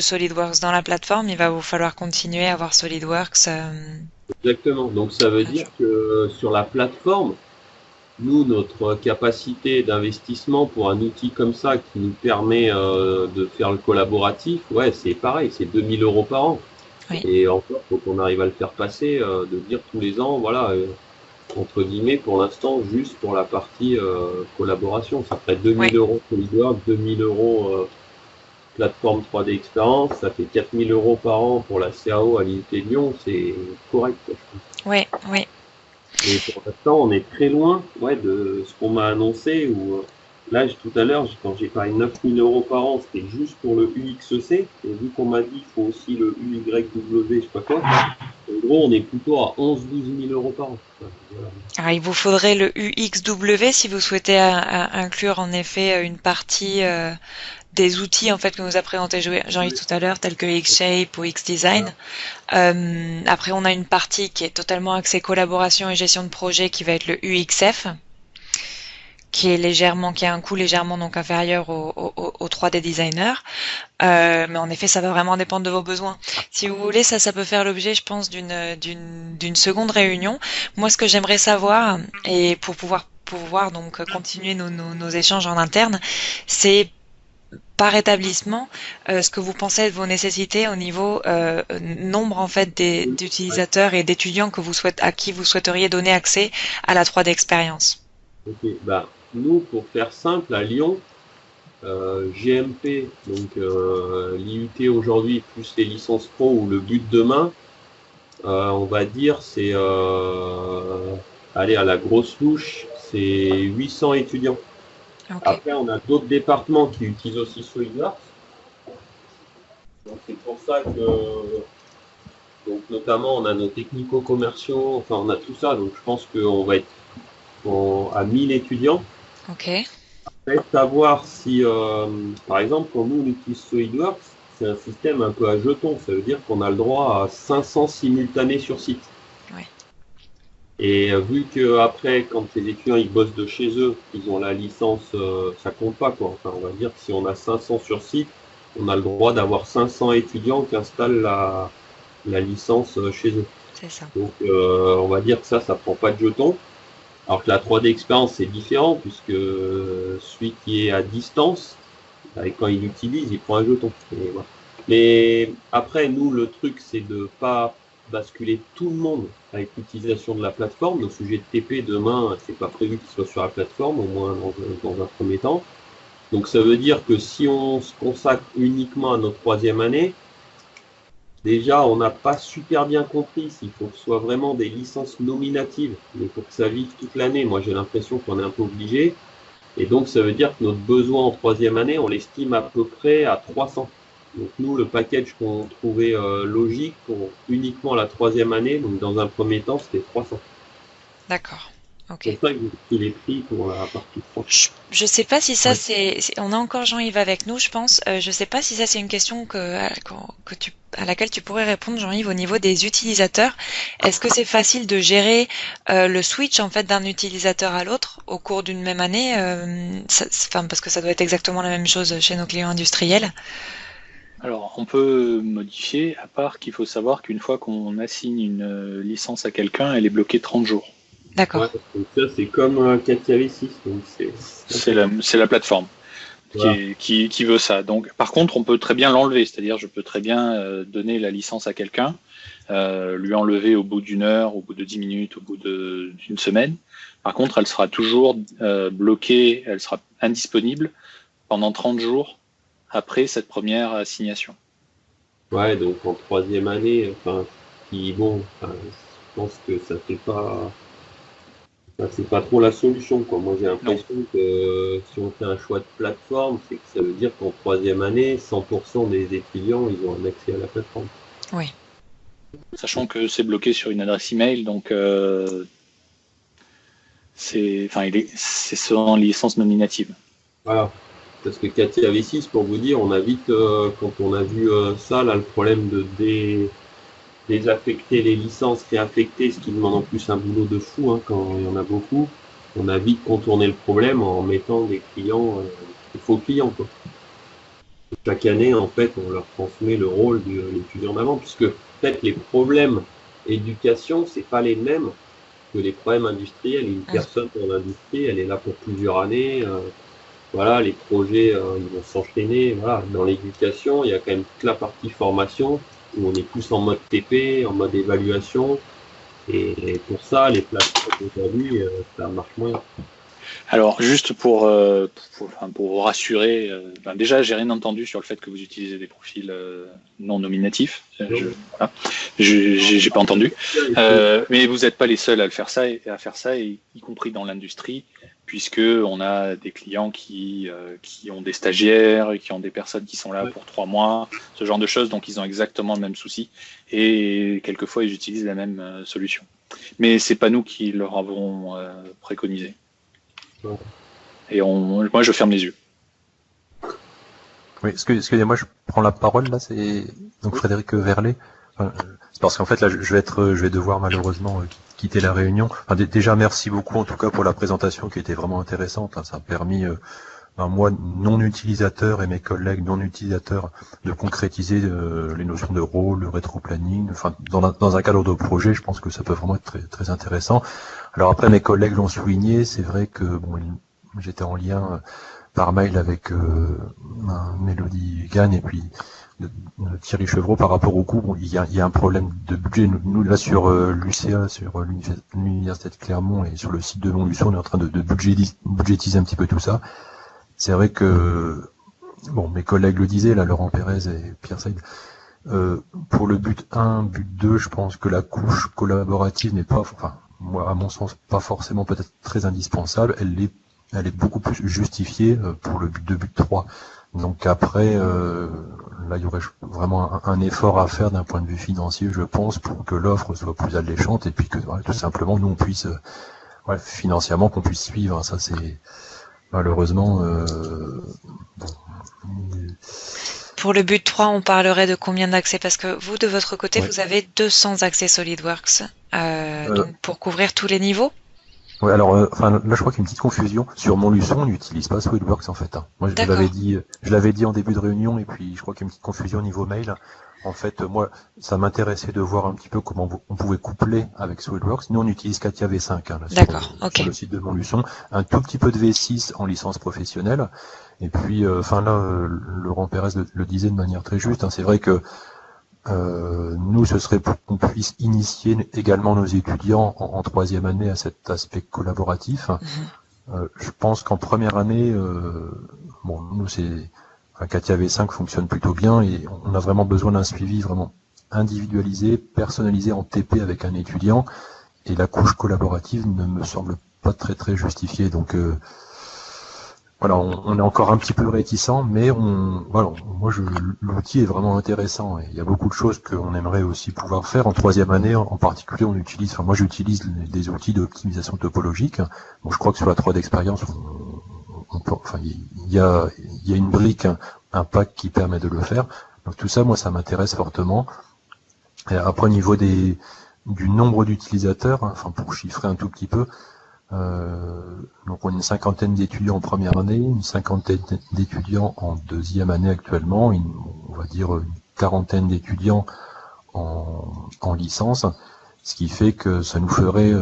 SolidWorks dans la plateforme, il va vous falloir continuer à avoir SolidWorks. Exactement. Donc ça veut dire que sur la plateforme, nous, notre capacité d'investissement pour un outil comme ça qui nous permet de faire le collaboratif, ouais, c'est pareil, c'est 2000 € par an. Oui. Et encore, faut qu'on arrive à le faire passer, de dire tous les ans, voilà, entre guillemets, pour l'instant, juste pour la partie collaboration. Ça ferait 2000 € SolidWorks, 2000 € plateforme 3D Experience, ça fait 4000 € par an pour la CAO à l'unité de Lyon, c'est correct. Oui, oui. Et pour l'instant, on est très loin de ce qu'on m'a annoncé, où là, tout à l'heure, quand j'ai parlé de 9000 € par an, c'était juste pour le UXEC, et vu qu'on m'a dit qu'il faut aussi le UYW, je sais pas quoi, en gros, on est plutôt à 11-12 000 € par an. Voilà. Alors, il vous faudrait le UXW si vous souhaitez inclure en effet une partie des outils en fait que nous a présenté Jean-Yves tout à l'heure, tels que Xshape ou Xdesign. Après, on a une partie qui est totalement axée collaboration et gestion de projet qui va être le UXF, qui a un coût légèrement donc inférieur au 3D designer. Mais en effet, ça va vraiment dépendre de vos besoins. Si vous voulez, ça peut faire l'objet, je pense, d'une seconde réunion. Moi, ce que j'aimerais savoir, et pour pouvoir donc continuer nos échanges en interne, c'est par établissement, ce que vous pensez de vos nécessités au niveau nombre en fait d'utilisateurs et d'étudiants à qui vous souhaiteriez donner accès à la 3D expérience. Ok, bah, nous, pour faire simple, à Lyon, GMP, donc l'IUT aujourd'hui, plus les licences pro ou le but demain, on va dire, c'est, allez, à la grosse louche, c'est 800 étudiants. Ok, Après, on a d'autres départements qui utilisent aussi SolidWorks. Donc, c'est pour ça que, donc, notamment, on a nos technico-commerciaux, enfin, on a tout ça. Donc, je pense qu'on va être à 1000 étudiants. ok, Après, savoir si, par exemple, quand nous, on utilise SolidWorks, c'est un système un peu à jetons. Ça veut dire qu'on a le droit à 500 simultanés sur site. ouais, Et vu que après, quand les étudiants ils bossent de chez eux, ils ont la licence, ça compte pas quoi. Enfin, on va dire que si on a 500 sur site, on a le droit d'avoir 500 étudiants qui installent la licence chez eux. c'est ça. Donc, on va dire que ça prend pas de jetons. Alors que la 3D expérience c'est différent puisque celui qui est à distance, quand il l'utilise, il prend un jeton. Et voilà. Mais après, nous, le truc, c'est de pas basculer tout le monde avec l'utilisation de la plateforme. Nos sujets de TP demain, c'est pas prévu qu'ils soient sur la plateforme, au moins dans un premier temps. Donc ça veut dire que si on se consacre uniquement à notre troisième année, déjà on n'a pas super bien compris s'il faut que ce soit vraiment des licences nominatives, mais pour que ça vive toute l'année, moi j'ai l'impression qu'on est un peu obligé. Et donc ça veut dire que notre besoin en troisième année, on l'estime à peu près à 300. Donc nous, le package qu'on trouvait logique pour uniquement la troisième année, donc dans un premier temps, c'était 300. D'accord. C'est Ok. pour ça que j'ai pris les prix pour la partie 3. Je sais pas si ça Oui. on a encore Jean-Yves avec nous, je pense. Je sais pas si ça c'est une question à laquelle tu pourrais répondre, Jean-Yves, au niveau des utilisateurs. Est-ce que c'est facile de gérer le switch en fait d'un utilisateur à l'autre au cours d'une même année, enfin parce que ça doit être exactement la même chose chez nos clients industriels. Alors, on peut modifier, à part qu'il faut savoir qu'une fois qu'on assigne une licence à quelqu'un, elle est bloquée 30 jours. Ouais, D'accord. donc ça, c'est comme Katia V6. Donc C'est la plateforme voilà. qui veut ça. Donc, par contre, on peut très bien l'enlever, c'est-à-dire je peux très bien donner la licence à quelqu'un, lui enlever au bout d'une heure, au bout de 10 minutes, au bout d'une semaine. Par contre, elle sera toujours bloquée, elle sera indisponible pendant 30 jours après cette première assignation. Ouais, donc en troisième année, enfin, bon, enfin, je pense que ça fait pas. Enfin, c'est pas trop la solution, quoi. Moi, j'ai Non. l'impression que si on fait un choix de plateforme, c'est que ça veut dire qu'en troisième année, 100% des étudiants, ils ont un accès à la plateforme. Oui. Sachant que c'est bloqué sur une adresse email, donc c'est selon licence nominative. Voilà. Parce que Katia V6, pour vous dire, on a vite, quand on a vu ça, là, le problème de désaffecter les licences, réaffecter, ce qui demande en plus un boulot de fou, hein, quand il y en a beaucoup, on a vite contourné le problème en mettant des clients, des faux clients, quoi. Chaque année, en fait, on leur transmet le rôle de l'étudiant d'avant, puisque peut-être les problèmes éducation, c'est pas les mêmes que les problèmes industriels. Une personne dans l'industrie, elle est là pour plusieurs années. Voilà, les projets, ils vont s'enchaîner. Voilà, dans l'éducation, il y a quand même toute la partie formation où on est plus en mode TP, en mode évaluation. Et pour ça, les plateformes aujourd'hui, ça marche moins. Alors, juste pour vous rassurer, déjà, j'ai rien entendu sur le fait que vous utilisez des profils non nominatifs. Voilà. J'ai pas entendu. Mais vous n'êtes pas les seuls à faire ça, y compris dans l'industrie, puisque on a des clients qui ont des stagiaires, qui ont des personnes qui sont là pour 3 mois, ce genre de choses. Donc, ils ont exactement le même souci. Et quelquefois, ils utilisent la même solution. Mais c'est pas nous qui leur avons préconisé. Et moi, je ferme les yeux. Oui, excusez-moi, je prends la parole là, c'est donc Frédéric Verlet. C'est parce qu'en fait là, je vais devoir malheureusement quitter la réunion. Enfin, déjà, merci beaucoup en tout cas pour la présentation qui était vraiment intéressante. Ça a permis, moi, non utilisateur et mes collègues non utilisateurs, de concrétiser les notions de rôle, de rétroplanning. Enfin, dans un cadre de projet, je pense que ça peut vraiment être très, très intéressant. Alors après, mes collègues l'ont souligné. C'est vrai que j'étais en lien par mail avec Mélodie Gagne et puis Thierry Chevreau par rapport au coût. Il y a un problème de budget. Nous là sur l'UCA, sur l'Université de Clermont et sur le site de Montluçon, on est en train de budgétiser un petit peu tout ça. C'est vrai que mes collègues le disaient, là, Laurent Pérez et Pierre Saïd, pour le but 1, but 2, je pense que la couche collaborative n'est pas, moi, à mon sens, pas forcément peut-être très indispensable. Elle est beaucoup plus justifiée pour le but 2, but 3. Donc après, là, il y aurait vraiment un effort à faire d'un point de vue financier, je pense, pour que l'offre soit plus alléchante et puis que tout simplement nous on puisse, financièrement qu'on puisse suivre. Ça c'est malheureusement. Pour le but 3, on parlerait de combien d'accès? Parce que vous, de votre côté, vous avez 200 accès SolidWorks donc pour couvrir tous les niveaux. Ouais, alors, là, je crois qu'il y a une petite confusion. Sur Montluçon, on n'utilise pas SolidWorks, en fait. Moi, je l'avais dit en début de réunion, et puis je crois qu'il y a une petite confusion au niveau mail. En fait, moi, ça m'intéressait de voir un petit peu comment on pouvait coupler avec SolidWorks. Nous, on utilise CATIA V5, là, sur le site de Montluçon. Un tout petit peu de V6 en licence professionnelle. Et puis, Laurent Pérez le disait de manière très juste. C'est vrai que nous, ce serait pour qu'on puisse initier également nos étudiants en troisième année à cet aspect collaboratif. Je pense qu'en première année, nous, CATIA V5 fonctionne plutôt bien et on a vraiment besoin d'un suivi vraiment individualisé, personnalisé en TP avec un étudiant. Et la couche collaborative ne me semble pas très très justifiée. Donc on est encore un petit peu réticent, mais l'outil est vraiment intéressant et il y a beaucoup de choses qu'on aimerait aussi pouvoir faire en troisième année. En particulier, moi j'utilise des outils d'optimisation topologique. Je crois que sur la 3D expérience, il y a une brique, un pack qui permet de le faire. Donc tout ça, moi, ça m'intéresse fortement. Et après, au niveau du nombre d'utilisateurs, pour chiffrer un tout petit peu. Donc on a une cinquantaine d'étudiants en première année, une cinquantaine d'étudiants en deuxième année actuellement, on va dire une quarantaine d'étudiants en licence, ce qui fait que ça nous ferait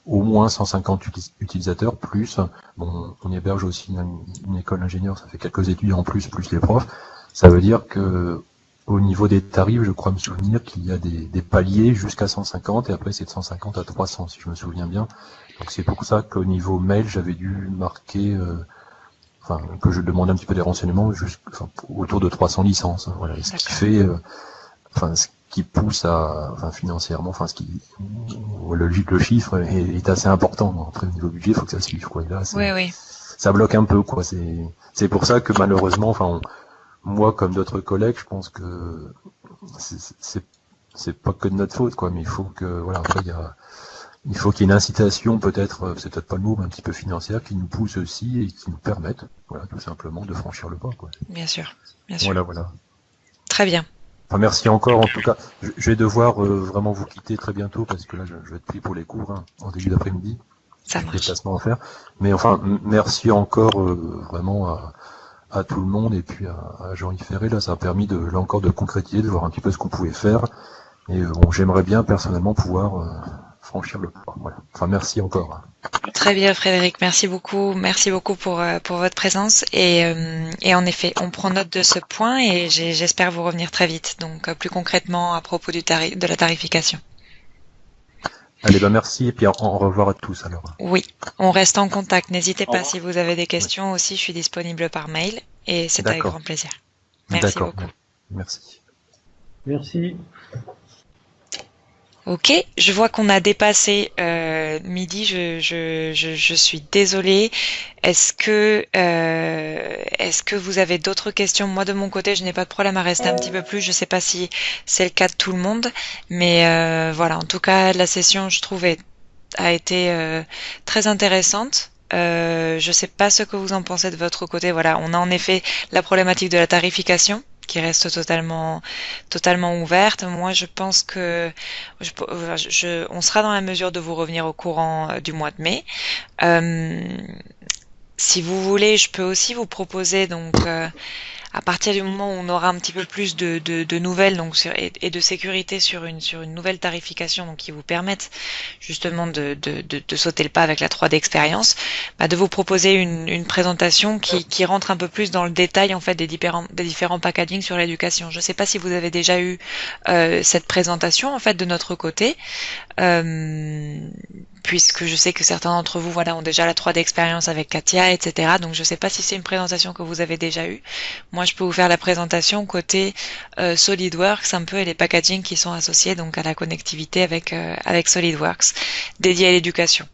au moins 150 utilisateurs plus. On héberge aussi une école d'ingénieurs, ça fait quelques étudiants en plus les profs. Ça veut dire que au niveau des tarifs, je crois me souvenir qu'il y a des paliers jusqu'à 150 et après c'est de 150 à 300 si je me souviens bien. Donc c'est pour ça qu'au niveau mail, j'avais dû marquer, que je demandais un petit peu des renseignements autour de 300 licences. Voilà, ce qui fait, ce qui pousse à, financièrement, le chiffre est assez important. Après au niveau budget, il faut que ça suive quoi. Et là, ça bloque un peu quoi. C'est pour ça que malheureusement, moi, comme d'autres collègues, je pense que c'est pas que de notre faute, quoi. Mais il faut que, après, il faut qu'il y ait une incitation, peut-être, c'est peut-être pas le mot, mais un petit peu financière, qui nous pousse aussi et qui nous permette, tout simplement, de franchir le pas, quoi. Bien sûr. Voilà. Très bien. Merci encore, en tout cas. Je vais devoir vraiment vous quitter très bientôt parce que là, je vais être pris pour les cours en début d'après-midi. Ça marche. Des déplacements à faire. Mais merci encore vraiment à tout le monde et puis à Jean-Yves Ferré. Là, ça a permis de concrétiser, de voir un petit peu ce qu'on pouvait faire. Et j'aimerais bien personnellement pouvoir franchir le pas. Voilà. Merci encore. Très bien, Frédéric. Merci beaucoup pour votre présence. Et en effet, on prend note de ce point et j'espère vous revenir très vite. Donc, plus concrètement à propos de la tarification. Allez, merci et puis au revoir à tous alors. Oui, on reste en contact. N'hésitez pas si vous avez des questions aussi, je suis disponible par mail et c'est avec grand plaisir. Merci beaucoup. Merci. Merci. Ok, je vois qu'on a dépassé midi. Je suis désolée. Est-ce que vous avez d'autres questions? Moi, de mon côté, je n'ai pas de problème à rester un petit peu plus. Je sais pas si c'est le cas de tout le monde, mais voilà. En tout cas, la session, je trouve, a été très intéressante. Je sais pas ce que vous en pensez de votre côté. Voilà, on a en effet la problématique de la tarification qui reste totalement ouverte. Moi, je pense que on sera dans la mesure de vous revenir au courant du mois de mai. Si vous voulez, je peux aussi vous proposer donc à partir du moment où on aura un petit peu plus de nouvelles donc et de sécurité sur une nouvelle tarification donc qui vous permettent justement de sauter le pas avec la 3D expérience, de vous proposer une présentation qui rentre un peu plus dans le détail en fait des différents packaging sur l'éducation. Je ne sais pas si vous avez déjà eu cette présentation en fait de notre côté. Puisque je sais que certains d'entre vous ont déjà la 3D expérience avec Katia, etc. Donc je ne sais pas si c'est une présentation que vous avez déjà eue. Moi, je peux vous faire la présentation côté SolidWorks un peu et les packaging qui sont associés donc à la connectivité avec SolidWorks, dédié à l'éducation.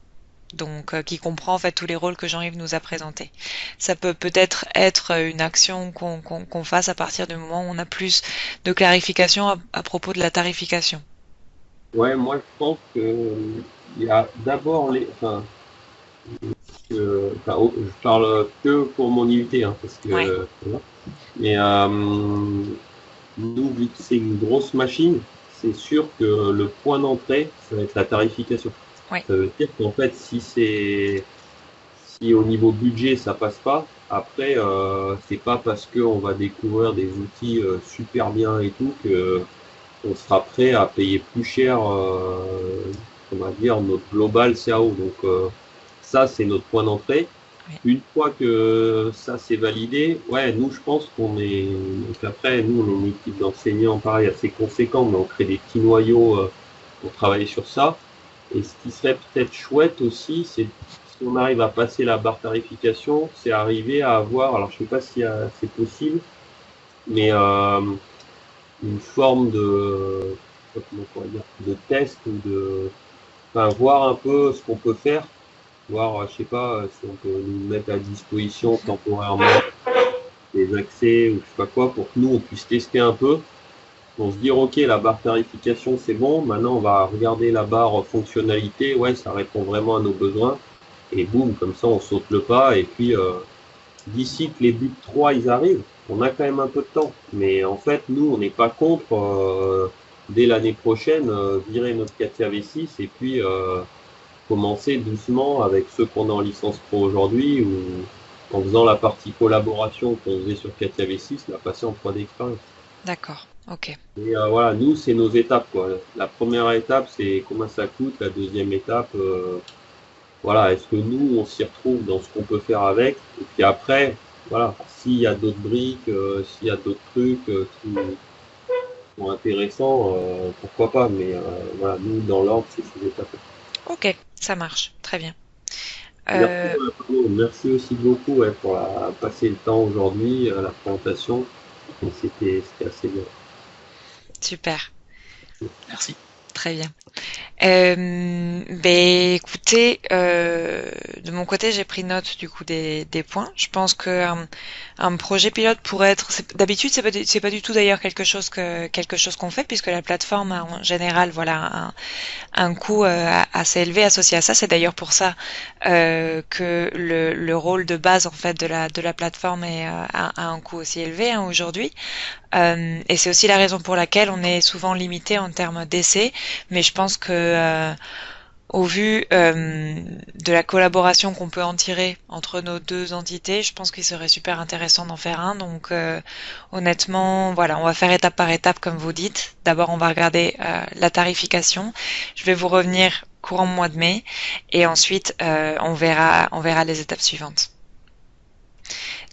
Donc qui comprend en fait tous les rôles que Jean-Yves nous a présentés. Ça peut-être être une action qu'on fasse à partir du moment où on a plus de clarification à propos de la tarification. Ouais, moi je pense que il y a d'abord je parle que pour mon unité, hein, parce que Ouais. voilà. Mais nous, vu que c'est une grosse machine, c'est sûr que le point d'entrée, ça va être la tarification. Ouais. Ça veut dire qu'en fait, si au niveau budget ça passe pas, après c'est pas parce qu'on va découvrir des outils super bien et tout que on sera prêt à payer plus cher, on va dire, notre global CAO. Donc ça, c'est notre point d'entrée. Oui. Une fois que ça c'est validé, ouais, nous je pense qu'on est. Donc après, nous on est une équipe d'enseignants, pareil, assez conséquent, mais on crée des petits noyaux pour travailler sur ça. Et ce qui serait peut-être chouette aussi, c'est si on arrive à passer la barre tarification, c'est arriver à avoir, alors je sais pas si c'est possible, mais une forme comment on va dire, de test ou voir un peu ce qu'on peut faire, voir, je sais pas, si on peut nous mettre à disposition temporairement des accès ou je sais pas quoi pour que nous on puisse tester un peu, pour se dire ok la barre tarification c'est bon, maintenant on va regarder la barre fonctionnalité, ouais ça répond vraiment à nos besoins et boum comme ça on saute le pas et puis d'ici que les buts 3 ils arrivent, on a quand même un peu de temps. Mais en fait, nous, on n'est pas contre dès l'année prochaine virer notre Katia V6 et puis commencer doucement avec ceux qu'on a en licence pro aujourd'hui ou en faisant la partie collaboration qu'on faisait sur Katia V6, la passer en 3D expérience. D'accord, ok. Et voilà, nous, c'est nos étapes, quoi. La première étape, c'est combien ça coûte. La deuxième étape, voilà, est-ce que nous, on s'y retrouve dans ce qu'on peut faire avec? Et puis après, voilà, s'il y a d'autres briques, s'il y a d'autres trucs qui sont intéressants, pourquoi pas? Mais voilà, nous, dans l'ordre, c'est ces étapes. Ok, ça marche, très bien. Merci aussi beaucoup pour passer le temps aujourd'hui, la présentation. Et c'était assez bien. Super. Merci. Très bien. Écoutez, de mon côté, j'ai pris note du coup des points. Je pense que un projet pilote pourrait être. D'habitude, c'est pas du tout d'ailleurs quelque chose qu'on fait puisque la plateforme a en général un coût assez élevé associé à ça. C'est d'ailleurs pour ça que le rôle de base en fait de la plateforme a un coût aussi élevé aujourd'hui. Et c'est aussi la raison pour laquelle on est souvent limité en termes d'essais, mais je pense que au vu de la collaboration qu'on peut en tirer entre nos deux entités, je pense qu'il serait super intéressant d'en faire un. Donc honnêtement, voilà, on va faire étape par étape comme vous dites. D'abord, on va regarder la tarification. Je vais vous revenir courant mois de mai et ensuite on verra les étapes suivantes.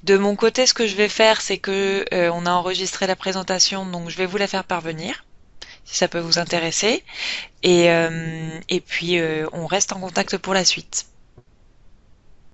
De mon côté, ce que je vais faire, c'est que on a enregistré la présentation, donc je vais vous la faire parvenir, si ça peut vous intéresser. Et puis, on reste en contact pour la suite.